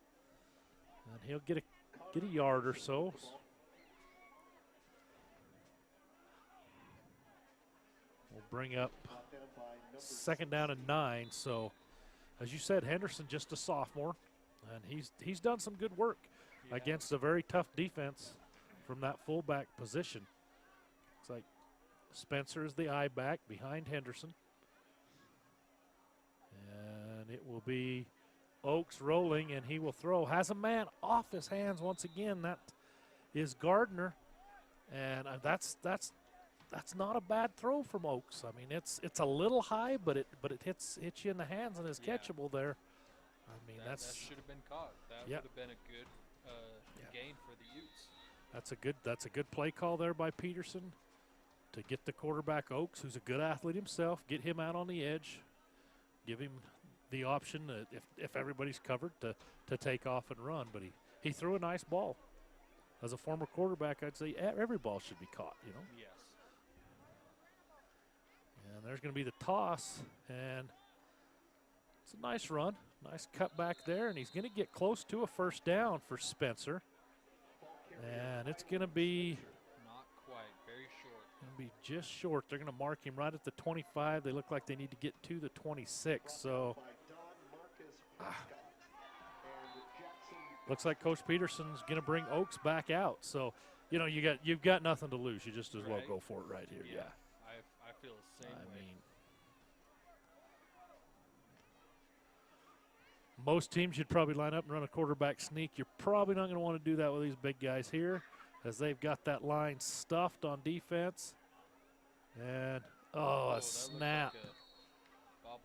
he'll get a yard or so. We'll bring up 2nd down and 9. So, as you said, Henderson just a sophomore, and he's done some good work against a very tough defense from that fullback position. Looks like Spencer is the eye back behind Henderson. And it will be Oaks rolling, and he will throw. Has a man off his hands once again. That is Gardner, and that's not a bad throw from Oaks. I mean, it's a little high, but it hits you in the hands and is catchable there. I mean, that should have been caught. That would have been a good gain for the Utes. That's a good play call there by Peterson to get the quarterback Oaks, who's a good athlete himself, get him out on the edge, give him the option if everybody's covered to take off and run. But he threw a nice ball. As a former quarterback, I'd say every ball should be caught, you know. Yes. And there's going to be the toss, and it's a nice run, nice cut back there, and he's going to get close to a 1st down for Spencer. And it's going to be not quite, very short. Going to be just short. They're going to mark him right at the 25. They look like they need to get to the 26. So looks like Coach Peterson's going to bring Oaks back out. So, you know, you've got nothing to lose. You just as well go for it right here. Yeah. I feel the same way. Mean, most teams you'd probably line up and run a quarterback sneak. You're probably not going to want to do that with these big guys here, as they've got that line stuffed on defense. And, a snap.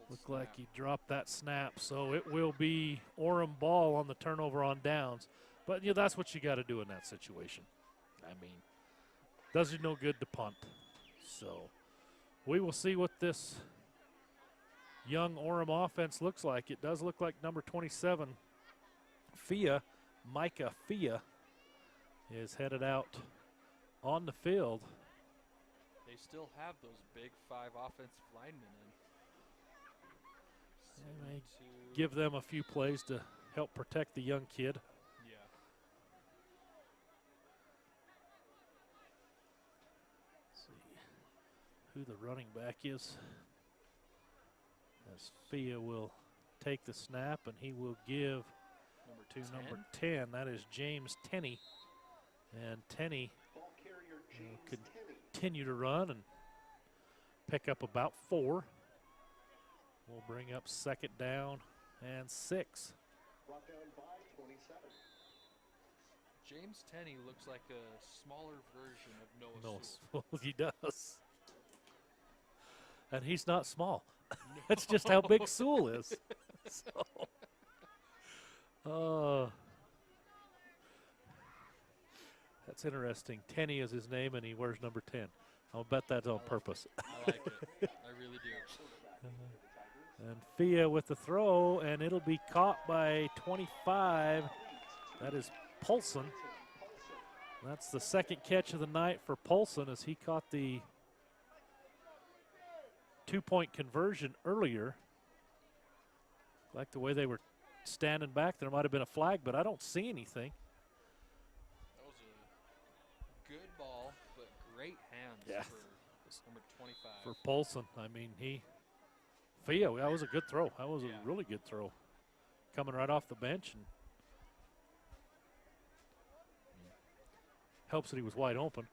Looked like he dropped that snap. So it will be Orem ball on the turnover on downs. But, you know, that's what you got to do in that situation. I mean, does you no good to punt. So we will see what this young Orem offense looks like. It does look like number 27, Micah Fia, is headed out on the field. They still have those big 5 offensive linemen in. They may give them a few plays to help protect the young kid. Yeah. Let's see who the running back is. As Fia will take the snap, and he will give number 10. That is James Tenney. And Tenney will continue to run and pick up about 4. We'll bring up 2nd down and 6. Brought down by 27. James Tenney looks like a smaller version of Noah Sewell. He does. And he's not small. That's just how big Sewell is. So, that's interesting. Tenney is his name, and he wears number 10. I'll bet that's on purpose. I like it. I really do. And Fia with the throw, and it'll be caught by 25. That is Paulson. That's the 2nd catch of the night for Paulson, as he caught the 2-point conversion earlier. Like the way they were standing back, there might have been a flag, but I don't see anything. That was a good ball, but great hands for number 25. For Paulson, I mean, Fia, that was a good throw. That was a really good throw. Coming right off the bench. And helps that he was wide open.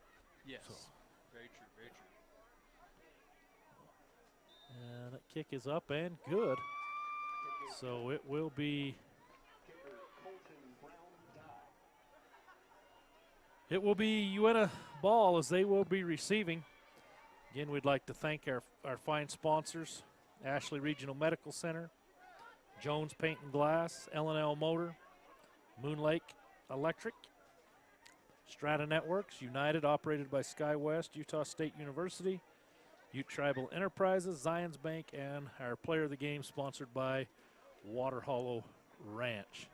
Yes. So. Very true. Very true. And that kick is up and good. So it will be. It will be Uintah ball as they will be receiving. Again, we'd like to thank our fine sponsors, Ashley Regional Medical Center, Jones Paint and Glass, L&L Motor, Moon Lake Electric, Strata Networks, United, operated by SkyWest, Utah State University, Ute Tribal Enterprises, Zions Bank, and our player of the game sponsored by Water Hollow Ranch.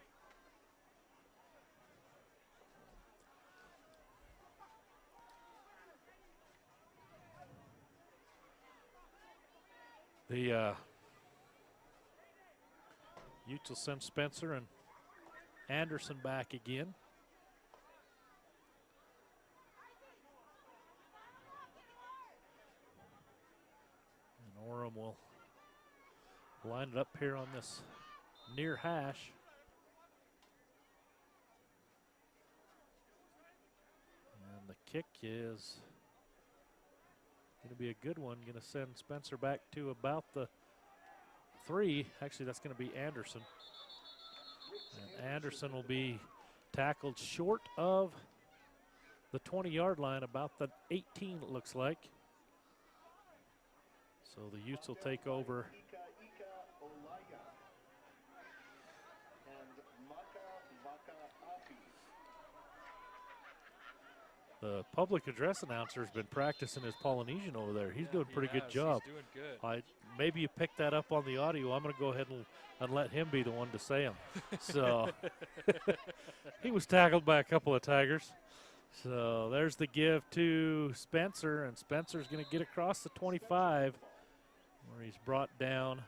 The Utes will send Spencer and Anderson back again. And Orem will line it up here on this near hash. And the kick is going to be a good one. Going to send Spencer back to about the 3. Actually, that's going to be Anderson. And Anderson will be tackled short of the 20-yard line, about the 18, it looks like. So the Utes will take over. The public address announcer has been practicing his Polynesian over there. He's doing a pretty good job. He's doing good. Maybe you picked that up on the audio. I'm going to go ahead and let him be the one to say them. So he was tackled by a couple of Tigers. So there's the give to Spencer, and Spencer's going to get across the 25, where he's brought down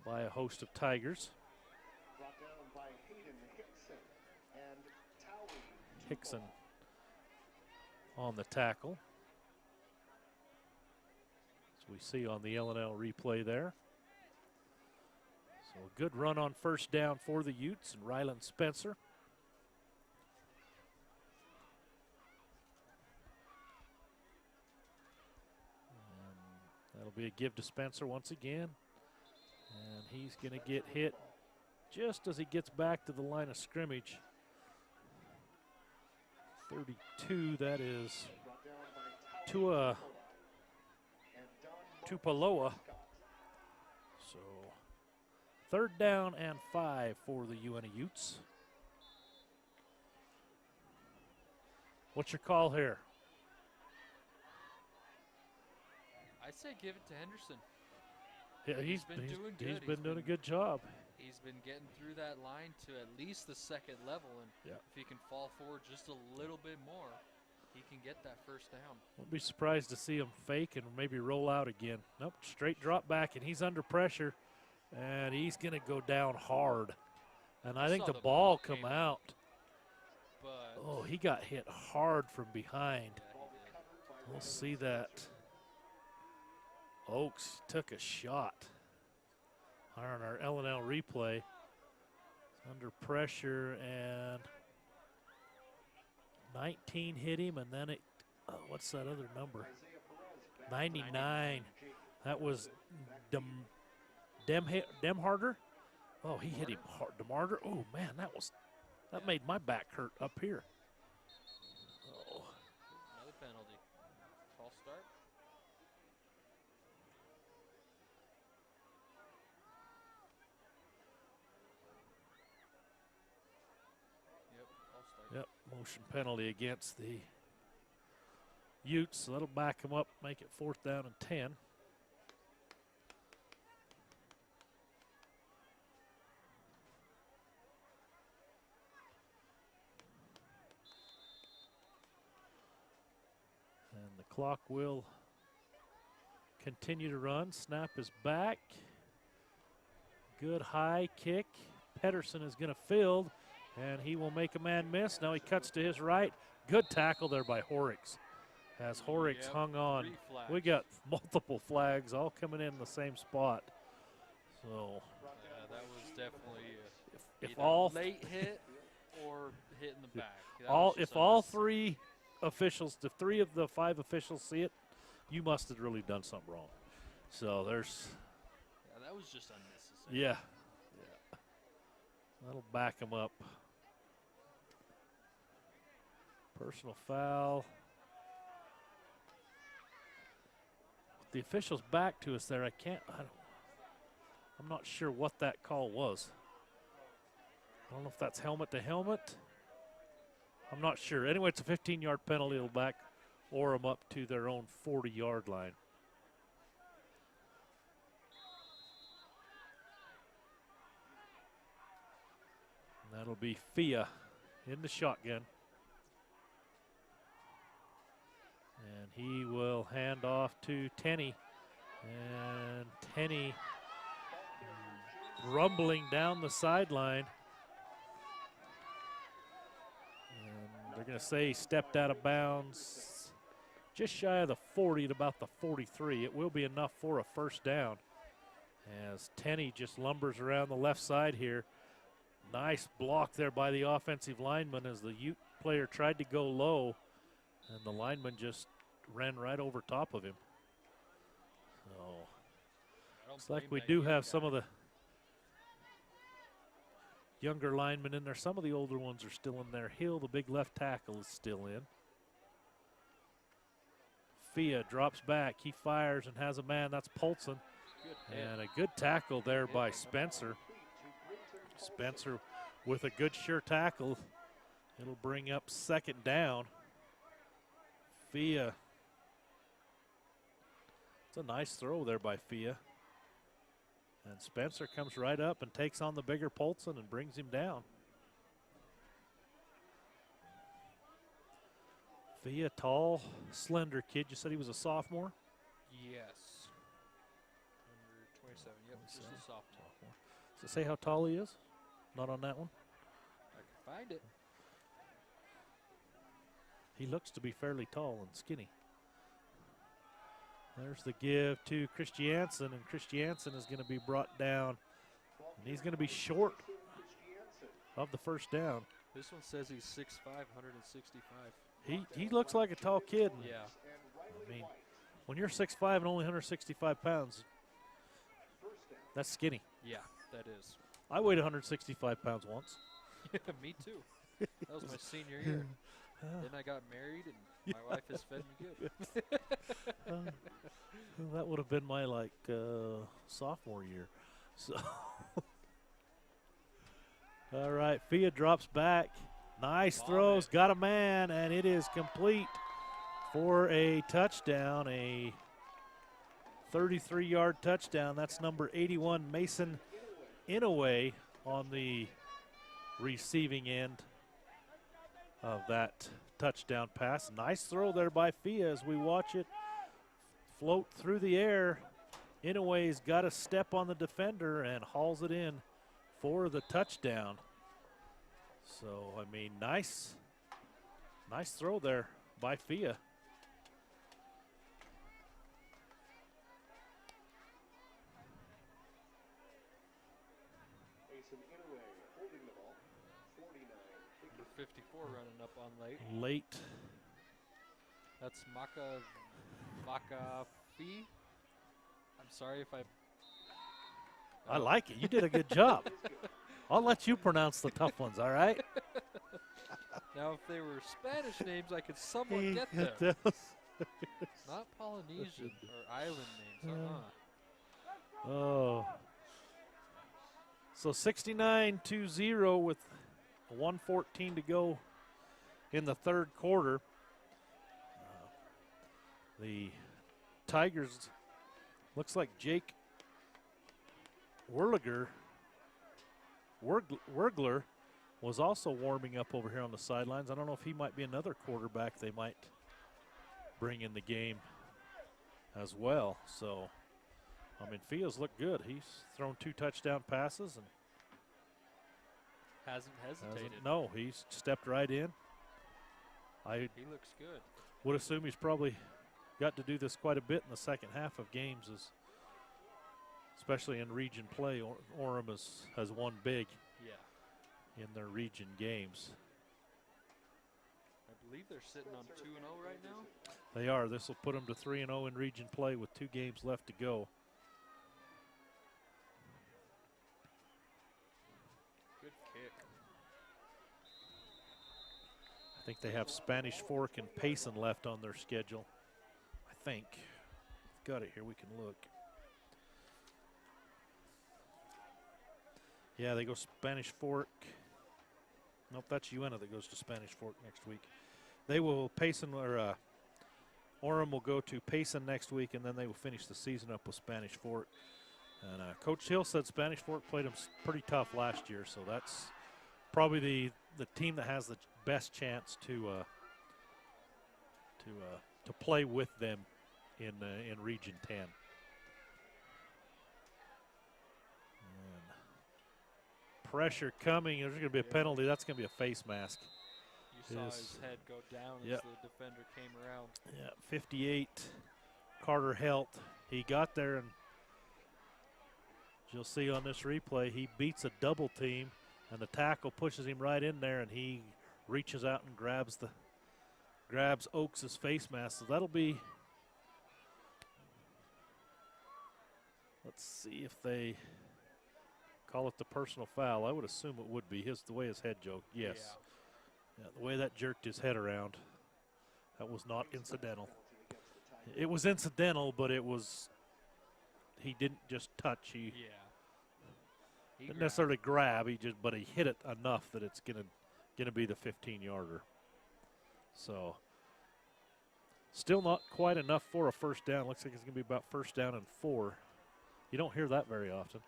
by a host of Tigers. Brought down by Hayden Hickson and Towie. Hickson on the tackle, as we see on the L&L replay there. So a good run on first down for the Utes and Ryland Spencer. And that'll be a give to Spencer once again. And he's going to get hit just as he gets back to the line of scrimmage. 32, that is Tupaloa. So third down and 5 for the Uintah Utes. What's your call here? I say give it to Henderson. Yeah, he's been doing good. He's been doing a good job. He's been getting through that line to at least the second level, and if he can fall forward just a little bit more, he can get that first down. Won't be surprised to see him fake and maybe roll out again. Nope, straight drop back, and he's under pressure, and he's going to go down hard. And I think the ball come out. But oh, he got hit hard from behind. We'll see that. Oaks took a shot on our L&L replay. Under pressure, and 19 hit him, and then it, what's that other number? 99. That was Demharder. Oh, he hit him hard. Demarder. Oh, man, that made my back hurt up here. Oh. Another penalty. False start. Yep, motion penalty against the Utes, so that'll back them up, make it 4th down and 10. And the clock will continue to run. Snap is back. Good high kick. Pedersen is going to field. And he will make a man miss. Now he cuts to his right. Good tackle there by Horrocks. As Horrocks hung on. We got multiple flags all coming in the same spot. So yeah, that was definitely if all late hit or hit in the back. If all three officials, the 3 of the 5 officials see it, you must have really done something wrong. So there's. Yeah, that was just unnecessary. Yeah. That'll back him up. Personal foul. The official's back to us there. I'm not sure what that call was. I don't know if that's helmet to helmet. I'm not sure. Anyway, it's a 15-yard penalty. It'll back Orem up to their own 40-yard line. And that'll be Fia in the shotgun. And he will hand off to Tenney. And Tenney rumbling down the sideline. And they're going to say he stepped out of bounds just shy of the 40 at about the 43. It will be enough for a first down as Tenney just lumbers around the left side here. Nice block there by the offensive lineman as the Ute player tried to go low, and the lineman just ran right over top of him. So looks like we do have some of the younger linemen in there. Some of the older ones are still in there. Hill, the big left tackle, is still in. Fia drops back. He fires and has a man. That's Polson. And a good tackle there by Spencer. Spencer with a good sure tackle. It'll bring up second down. Fia. It's a nice throw there by Fia. And Spencer comes right up and takes on the bigger Polson and brings him down. Fia, tall, slender kid. You said he was a sophomore? Yes. Number 27. Yep, just a sophomore. Does it say how tall he is? Not on that one? I can find it. He looks to be fairly tall and skinny. There's the give to Christiansen, and Christiansen is going to be brought down, and he's going to be short of the first down. This one says he's 6'5", 165. He looks like a tall kid. Yeah. I mean, when you're 6'5" and only 165 pounds, that's skinny. Yeah, that is. I weighed 165 pounds once. Me too. That was my senior year. Then I got married, and my wife has fed me good. That would have been my sophomore year. So, all right, Fia drops back. Nice throws, got a man, and it is complete for a touchdown, a 33-yard touchdown. That's number 81, Mason Inouye, on the receiving end of that touchdown pass. Nice throw there by Fia as we watch it float through the air. Inouye's got a step on the defender and hauls it in for the touchdown. So, I mean, nice throw there by Fia. Number 54 running up on late. Late. That's Makafi. I'm sorry if I like it. You did a good job. I'll let you pronounce the tough ones, all right? Now, if they were Spanish names, I could somewhat get them. Not Polynesian or island names. Oh. So 69-0 with 1:14 to go in the third quarter. The Tigers, looks like Jake Wurgler was also warming up over here on the sidelines. I don't know if he might be another quarterback they might bring in the game as well. So, I mean, Fia's looked good. He's thrown 2 touchdown passes and hasn't hesitated. No, he's stepped right in. He looks good. Would assume he's probably got to do this quite a bit in the second half of games, especially in region play. Orem has won big. Yeah. in their region games. I believe they're sitting on 2-0 right now. They are. This will put them to 3-0 in region play with 2 games left to go. Good kick. I think they have Spanish Fork and Payson left on their schedule. I think. Got it here. We can look. Yeah, they go Spanish Fork. Nope, that's Uintah that goes to Spanish Fork next week. They will Payson or Orem will go to Payson next week, and then they will finish the season up with Spanish Fork. And Coach Hill said Spanish Fork played them pretty tough last year, so that's probably the team that has the best chance to play with them in Region 10. And pressure coming. There's going to be a penalty. That's going to be a face mask. You saw his head go down as the defender came around. Yeah, 58, Carter Helt. He got there, and you'll see on this replay, he beats a double team, and the tackle pushes him right in there, and he reaches out and grabs Oaks' face mask. So that'll be, let's see if they call it the personal foul. I would assume it would be the way his head joked. Yes. Yeah, the way that jerked his head around, that was not incidental. It was incidental, but he didn't just touch. He didn't necessarily grab. But he hit it enough that it's gonna be the 15-yarder. So still not quite enough for a first down. Looks like it's gonna be about first down and 4. You don't hear that very often.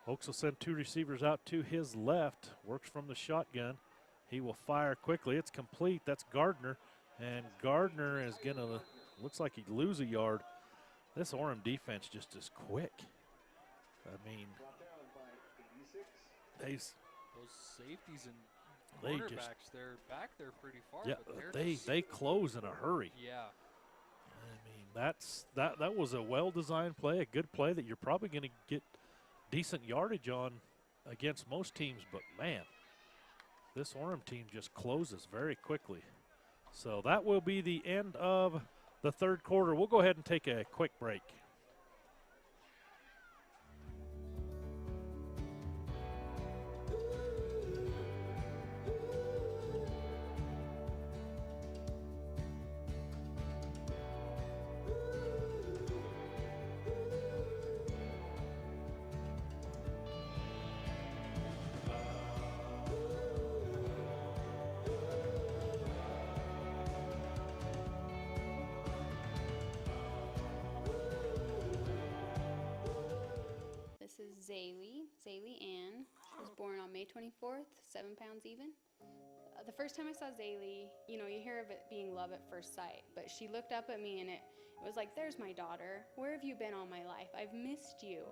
Oaks will send 2 receivers out to his left. Works from the shotgun. He will fire quickly. It's complete. That's Gardner. And Gardner is going to, looks like he'd lose a yard. This Orem defense just is quick. I mean, those safeties and quarterbacks, they're back there pretty far. Yeah, but they close in a hurry. Yeah. I mean, that was a well-designed play, a good play that you're probably going to get decent yardage on against most teams, but man, this Orem team just closes very quickly. So that will be the end of the third quarter. We'll go ahead and take a quick break. This is Zaylee Ann. She was born on May 24th, 7 pounds even. The first time I saw Zaylee, you hear of it being love at first sight, but she looked up at me and it was like, there's my daughter. Where have you been all my life? I've missed you.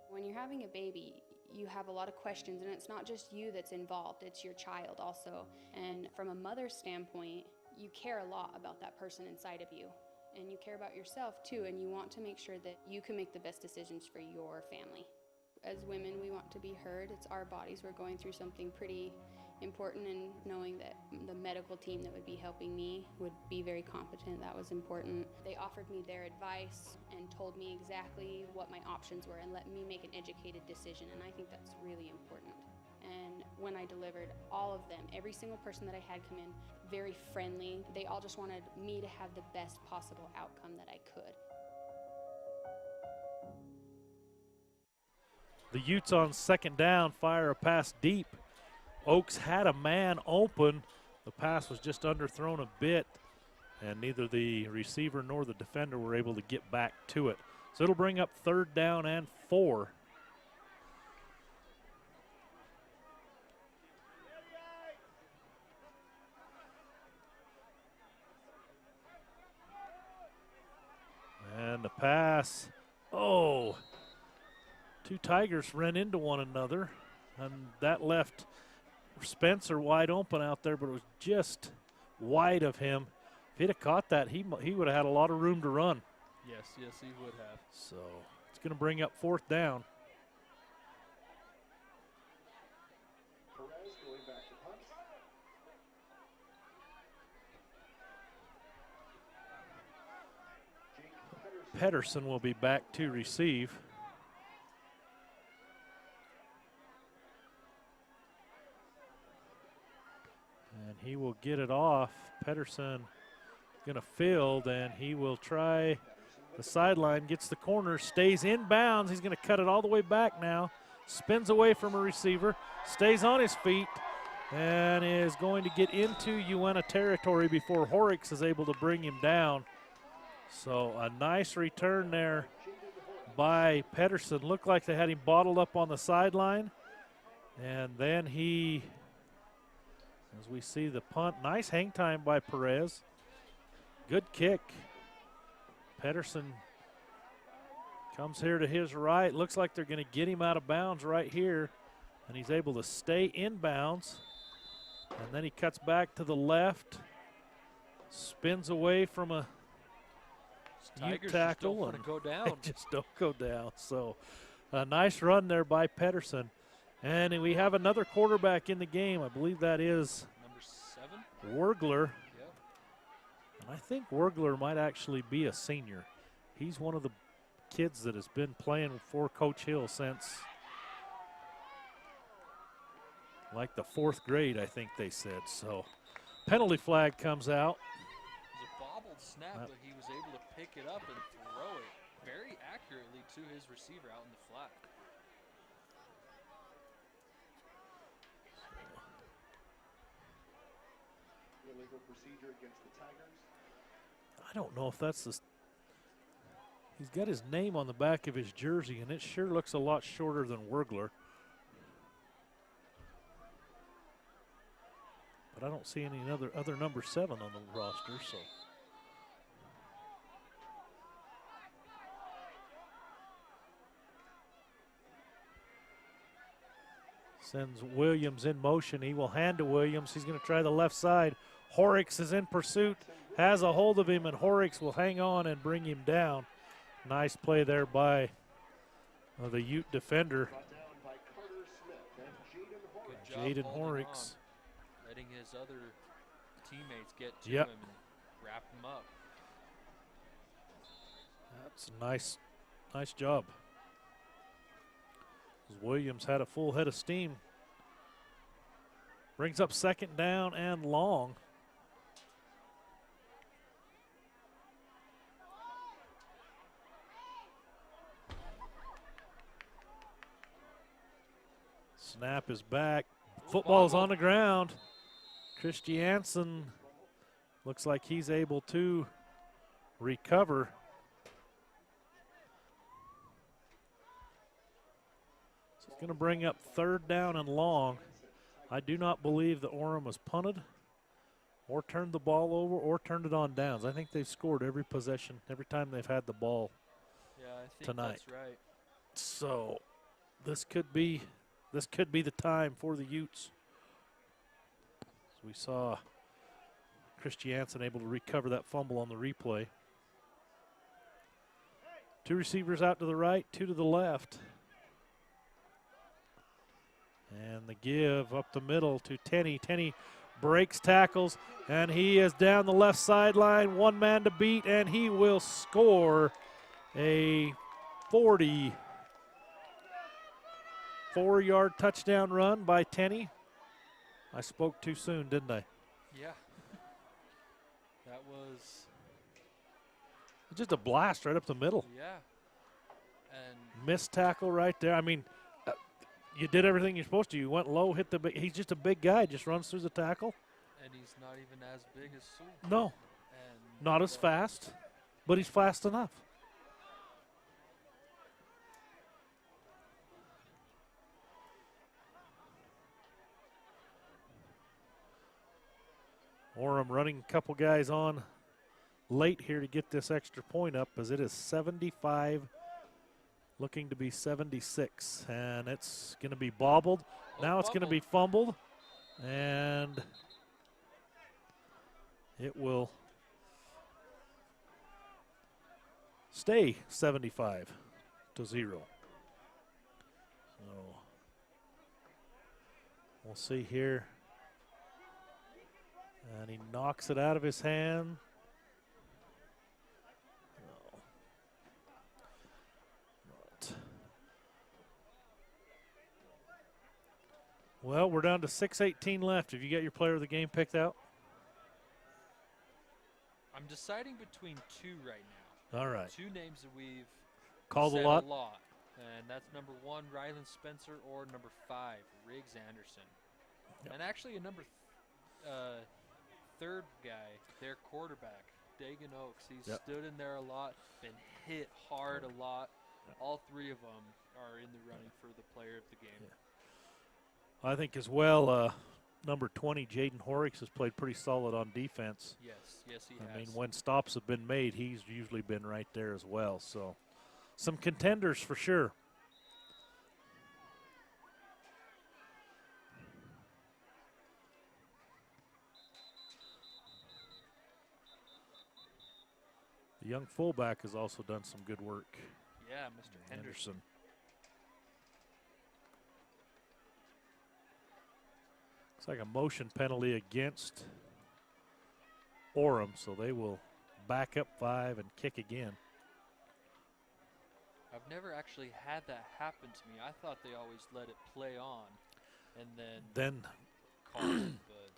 When you're having a baby, you have a lot of questions, and it's not just you that's involved, it's your child also. And from a mother's standpoint, you care a lot about that person inside of you. And you care about yourself too, and you want to make sure that you can make the best decisions for your family. As women, we want to be heard. It's our bodies. We're going through something pretty important, and knowing that the medical team that would be helping me would be very competent, that was important. They offered me their advice and told me exactly what my options were and let me make an educated decision, and I think that's really important. And when I delivered, all of them, every single person that I had come in, very friendly. They all just wanted me to have the best possible outcome that I could. The Utes on second down fire a pass deep. Oaks had a man open. The pass was just underthrown a bit, and neither the receiver nor the defender were able to get back to it. So it'll bring up third down and 4. And the pass, 2 Tigers ran into one another, and that left Spencer wide open out there, but it was just wide of him. If he'd have caught that, he would have had a lot of room to run. Yes, he would have. So it's going to bring up 4th down. Perez going back to punt. Pedersen will be back to receive. And he will get it off. Pedersen going to field, and he will try the sideline, gets the corner, stays in bounds. He's going to cut it all the way back now. Spins away from a receiver, stays on his feet, and is going to get into Uintah territory before Horrocks is able to bring him down. So a nice return there by Pedersen. Looked like they had him bottled up on the sideline. And then he, as we see the punt, nice hang time by Perez. Good kick. Pedersen comes here to his right. Looks like they're going to get him out of bounds right here. And he's able to stay in bounds. And then he cuts back to the left. Spins away from a Tigers tackle just don't want to go down. Just don't go down. So a nice run there by Pedersen. And we have another quarterback in the game. I believe that is number 7, Wergler. Yep. And I think Wergler might actually be a senior. He's one of the kids that has been playing for Coach Hill since like the 4th grade, I think they said. So penalty flag comes out. It was a bobbled snap, but he was able to pick it up and throw it very accurately to his receiver out in the flat. Illegal procedure against the Tigers. I don't know if that's the. He's got his name on the back of his jersey, and it sure looks a lot shorter than Wergler. But I don't see any other number 7 on the roster, so. Sends Williams in motion. He will hand to Williams. He's going to try the left side. Horrocks is in pursuit, has a hold of him, and Horrocks will hang on and bring him down. Nice play there by the Ute defender. Good job Jaden holding Horrocks. on, letting his other teammates get to Yep. him and wrap him up. That's a nice job. Williams had a full head of steam. Brings up 2nd down and long. Snap is back. Football's on the ground. Christiansen looks like he's able to recover. So it's going to bring up 3rd down and long. I do not believe that Orem was punted or turned the ball over or turned it on downs. I think they've scored every possession, every time they've had the ball Yeah, I think tonight. that's right. So this could be the time for the Utes. So we saw Christiansen able to recover that fumble on the replay. 2 receivers out to the right, 2 to the left. And the give up the middle to Tenney. Tenney breaks tackles, and he is down the left sideline. 1 man to beat, and he will score a 44-yard touchdown run by Tenney. I spoke too soon, didn't I? Yeah. That was. Just a blast right up the middle. Yeah. And Missed tackle right there. I mean, you did everything you're supposed to. You went low, hit the big. He's just a big guy, just runs through the tackle. and he's not even as big as Sewell. No, And not as fast, but he's fast enough. Orem running a couple guys on late here to get this extra point up, as it is 75, looking to be 76. And it's going to be bobbled. Now it's going to be fumbled. And it will stay 75-0. So we'll see here. And he knocks it out of his hand. Well, we're down to 6:18 left. Have you got your player of the game picked out? I'm deciding between two right now. All right. Two names that we've Called said a lot. And that's number 1, Ryland Spencer, or number 5, Riggs Anderson. Yep. And actually a number third guy, their quarterback, Dagan Oaks. He's stood in there a lot, been hit hard a lot. All three of them are in the running for the player of the game. I think as well, number 20, Jaden Horrocks, has played pretty solid on defense. Yes, he has. I mean, when stops have been made, he's usually been right there as well. So some contenders for sure. The young fullback has also done some good work. Yeah, Mr. Henderson. Looks like a motion penalty against Orem, so they will back up 5 and kick again. I've never actually had that happen to me. I thought they always let it play on and then call it, but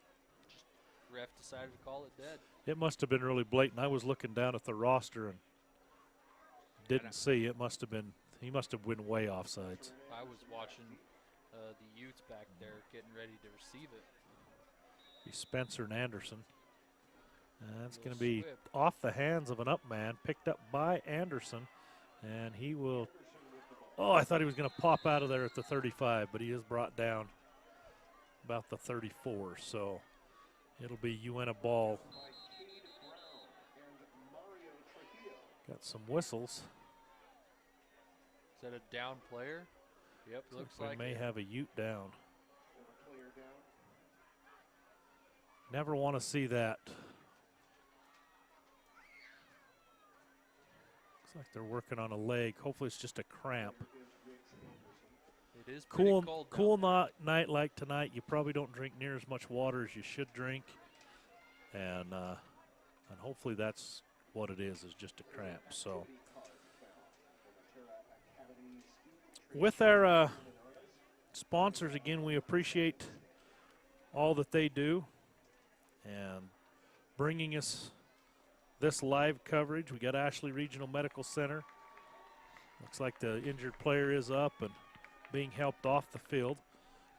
just ref decided to call it dead. It must have been really blatant. I was looking down at the roster and didn't see. It must have been, he must have been way offsides. I was watching the Utes back there getting ready to receive it. Spencer and Anderson. And that's going to be off the hands of an up man, picked up by Anderson. And he will, I thought he was going to pop out of there at the 35, but he is brought down about the 34. So it'll be Uintah ball. Got some whistles. Is that a down player? Yep, looks like we may it. have a Ute down. Never want to see that. Looks like they're working on a leg. Hopefully it's just a cramp. It is pretty cold night like tonight. You probably don't drink near as much water as you should drink. And hopefully that's what it is just a cramp. So with our sponsors, again, we appreciate all that they do and bringing us this live coverage. We got Ashley Regional Medical Center. Looks like the injured player is up and being helped off the field.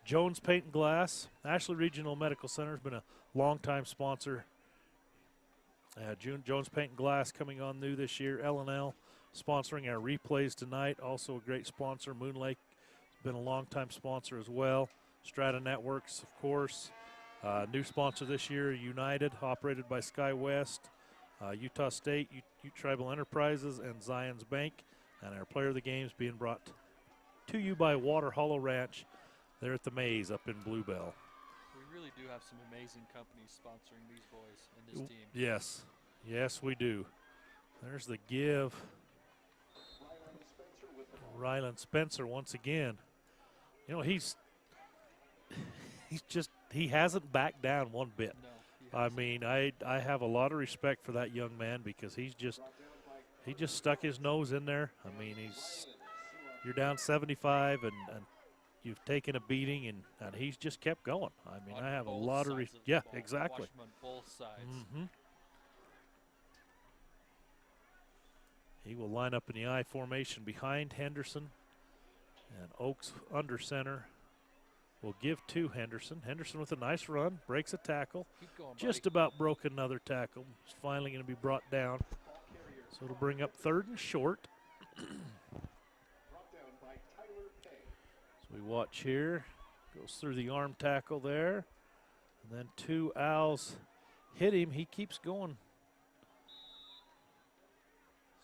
Jones Paint and Glass. Ashley Regional Medical Center has been a longtime sponsor. Jones Paint and Glass coming on new this year. L&L sponsoring our replays tonight. Also a great sponsor. Moon Lake has been a longtime sponsor as well. Strata Networks, of course. New sponsor this year, United, operated by SkyWest. Utah State, Ute Tribal Enterprises, and Zions Bank. And our player of the game is being brought to you by Water Hollow Ranch. They're at the Maze up in Bluebell. We really do have some amazing companies sponsoring these boys and this team. Yes, we do. There's the give. Ryland Spencer once again. You know, he hasn't backed down one bit. No, I mean, I have a lot of respect for that young man because he just stuck his nose in there. I mean, you're down 75 and you've taken a beating and he's just kept going. I mean, I have a lot of exactly. Watch him on both sides. Mm-hmm. He will line up in the I formation behind Henderson, and Oaks under center will give to Henderson. Henderson with a nice run, breaks a tackle. Keep going, just about broke another tackle. It's finally going to be brought down. So it'll bring up 3rd and short. So we watch here. Goes through the arm tackle there. And then 2 Owls hit him. He keeps going.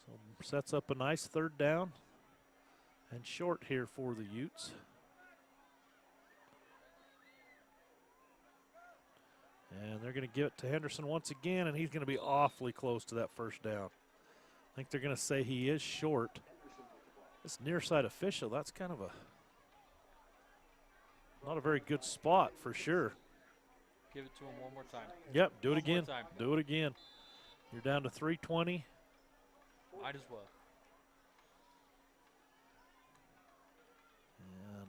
So sets up a nice 3rd down and short here for the Utes. And they're going to give it to Henderson once again, and he's going to be awfully close to that 1st down. I think they're going to say he is short. This near side official, that's kind of not a very good spot for sure. Give it to him one more time. Yep, do it One more again. time. Do it again. You're down to 320. Might as well. And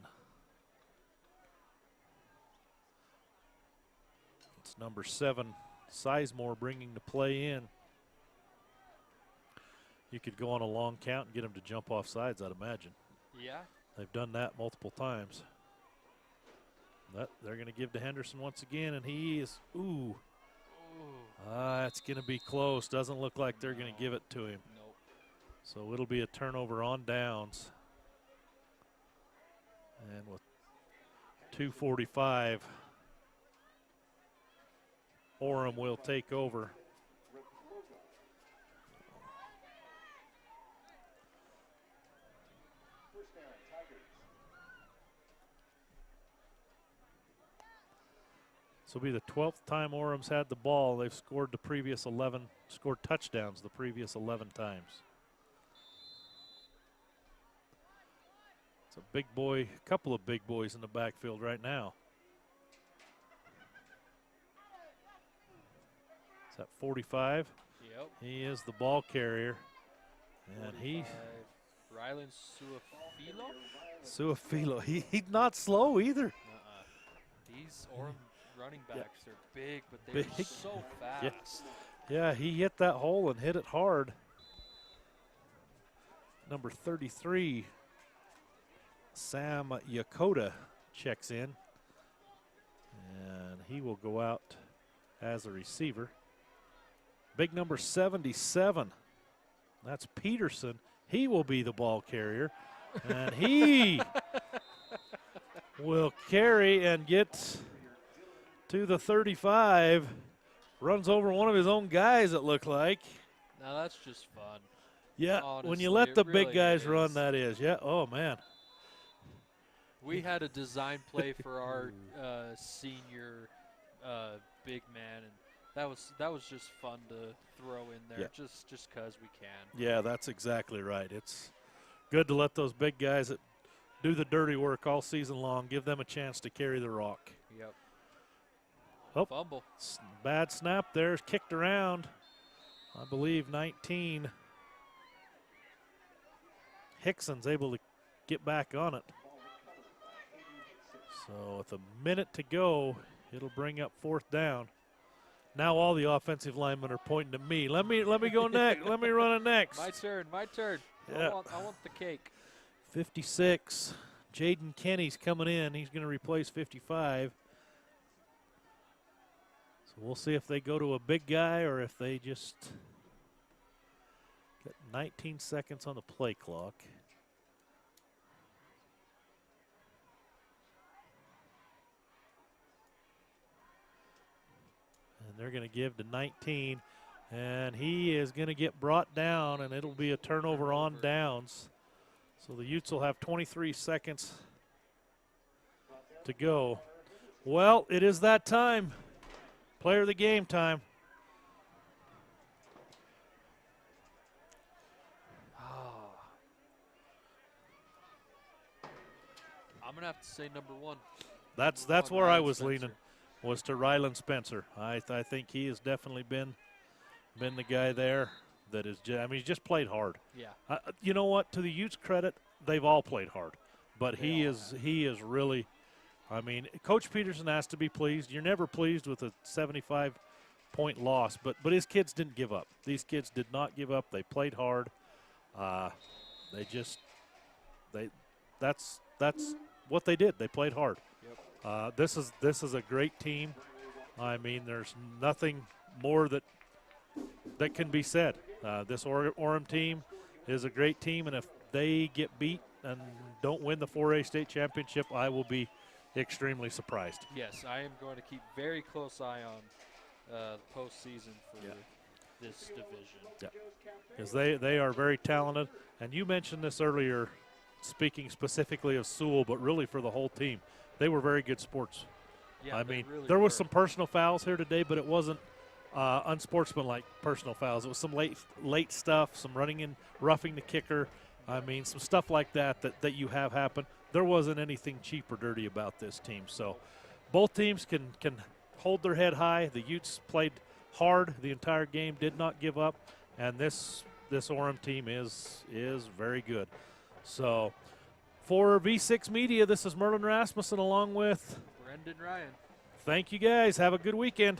it's number 7, Sizemore, bringing the play in. You could go on a long count and get him to jump off sides, I'd imagine. Yeah. They've done that multiple times. They're going to give to Henderson once again, and he is, ooh. It's going to be close. Doesn't look like they're going to give it to him. Nope. So it'll be a turnover on downs. And with 2:45, Orem will take over. This will be the 12th time Orem's had the ball. They've scored scored touchdowns the previous 11 times. It's a big boy, a couple of big boys in the backfield right now. Is that 45? Yep. He is the ball carrier. And he. Rylan Suafilo. He's not slow either. These Orem running backs are big, but they're Big. so fast. Yeah, he hit that hole and hit it hard. Number 33, Sam Yakota, checks in. And he will go out as a receiver. Big number 77, that's Peterson. He will be the ball carrier. And he will carry and get to the 35. Runs over one of his own guys, it looked like. Now that's just fun. Yeah, Honestly, when you let the really big guys is. run, that is. Yeah, oh, man. We had a design play for our senior big man, and that was just fun to throw in there, just because we can. Yeah, that's exactly right. It's good to let those big guys that do the dirty work all season long, give them a chance to carry the rock. Yep. Oh, Fumble. Bad snap there, kicked around. I believe 19. Hickson's able to get back on it. So with a minute to go, it'll bring up 4th down. Now all the offensive linemen are pointing to me. Let me go next. Let me run it next. My turn. Yeah. I want the cake. 56. Jaden Kenny's coming in. He's going to replace 55. So we'll see if they go to a big guy or if they just get 19 seconds on the play clock. And they're going to give to 19. And he is going to get brought down, and it'll be a turnover on downs. So the Utes will have 23 seconds to go. Well, it is that time. Player of the game time. I'm going to have to say number 1. That's where I was leaning, was to Rylan Spencer. I think he has definitely been the guy there that is he's just played hard. Yeah. You know what? To the Utes' credit, they've all played hard. But he is really, Coach Peterson has to be pleased. You're never pleased with a 75-point loss, but his kids didn't give up. These kids did not give up. They played hard. That's what they did. They played hard. Yep. This is a great team. There's nothing more that can be said. This Orem team is a great team, and if they get beat and don't win the 4A state championship, I will be extremely surprised. Yes, I am going to keep very close eye on the postseason for this division. Yeah, because they are very talented. And you mentioned this earlier, speaking specifically of Sewell, but really for the whole team. They were very good sports. Yeah, there really was were. some personal fouls here today, but it wasn't unsportsmanlike personal fouls. It was some late stuff, some running in, roughing the kicker. I mean, some stuff like that you have happen. There wasn't anything cheap or dirty about this team. So both teams can hold their head high. The Utes played hard the entire game, did not give up, and this Orem team is very good. So for V6 Media, this is Merlin Rasmussen along with Brendan Ryan. Thank you guys. Have a good weekend.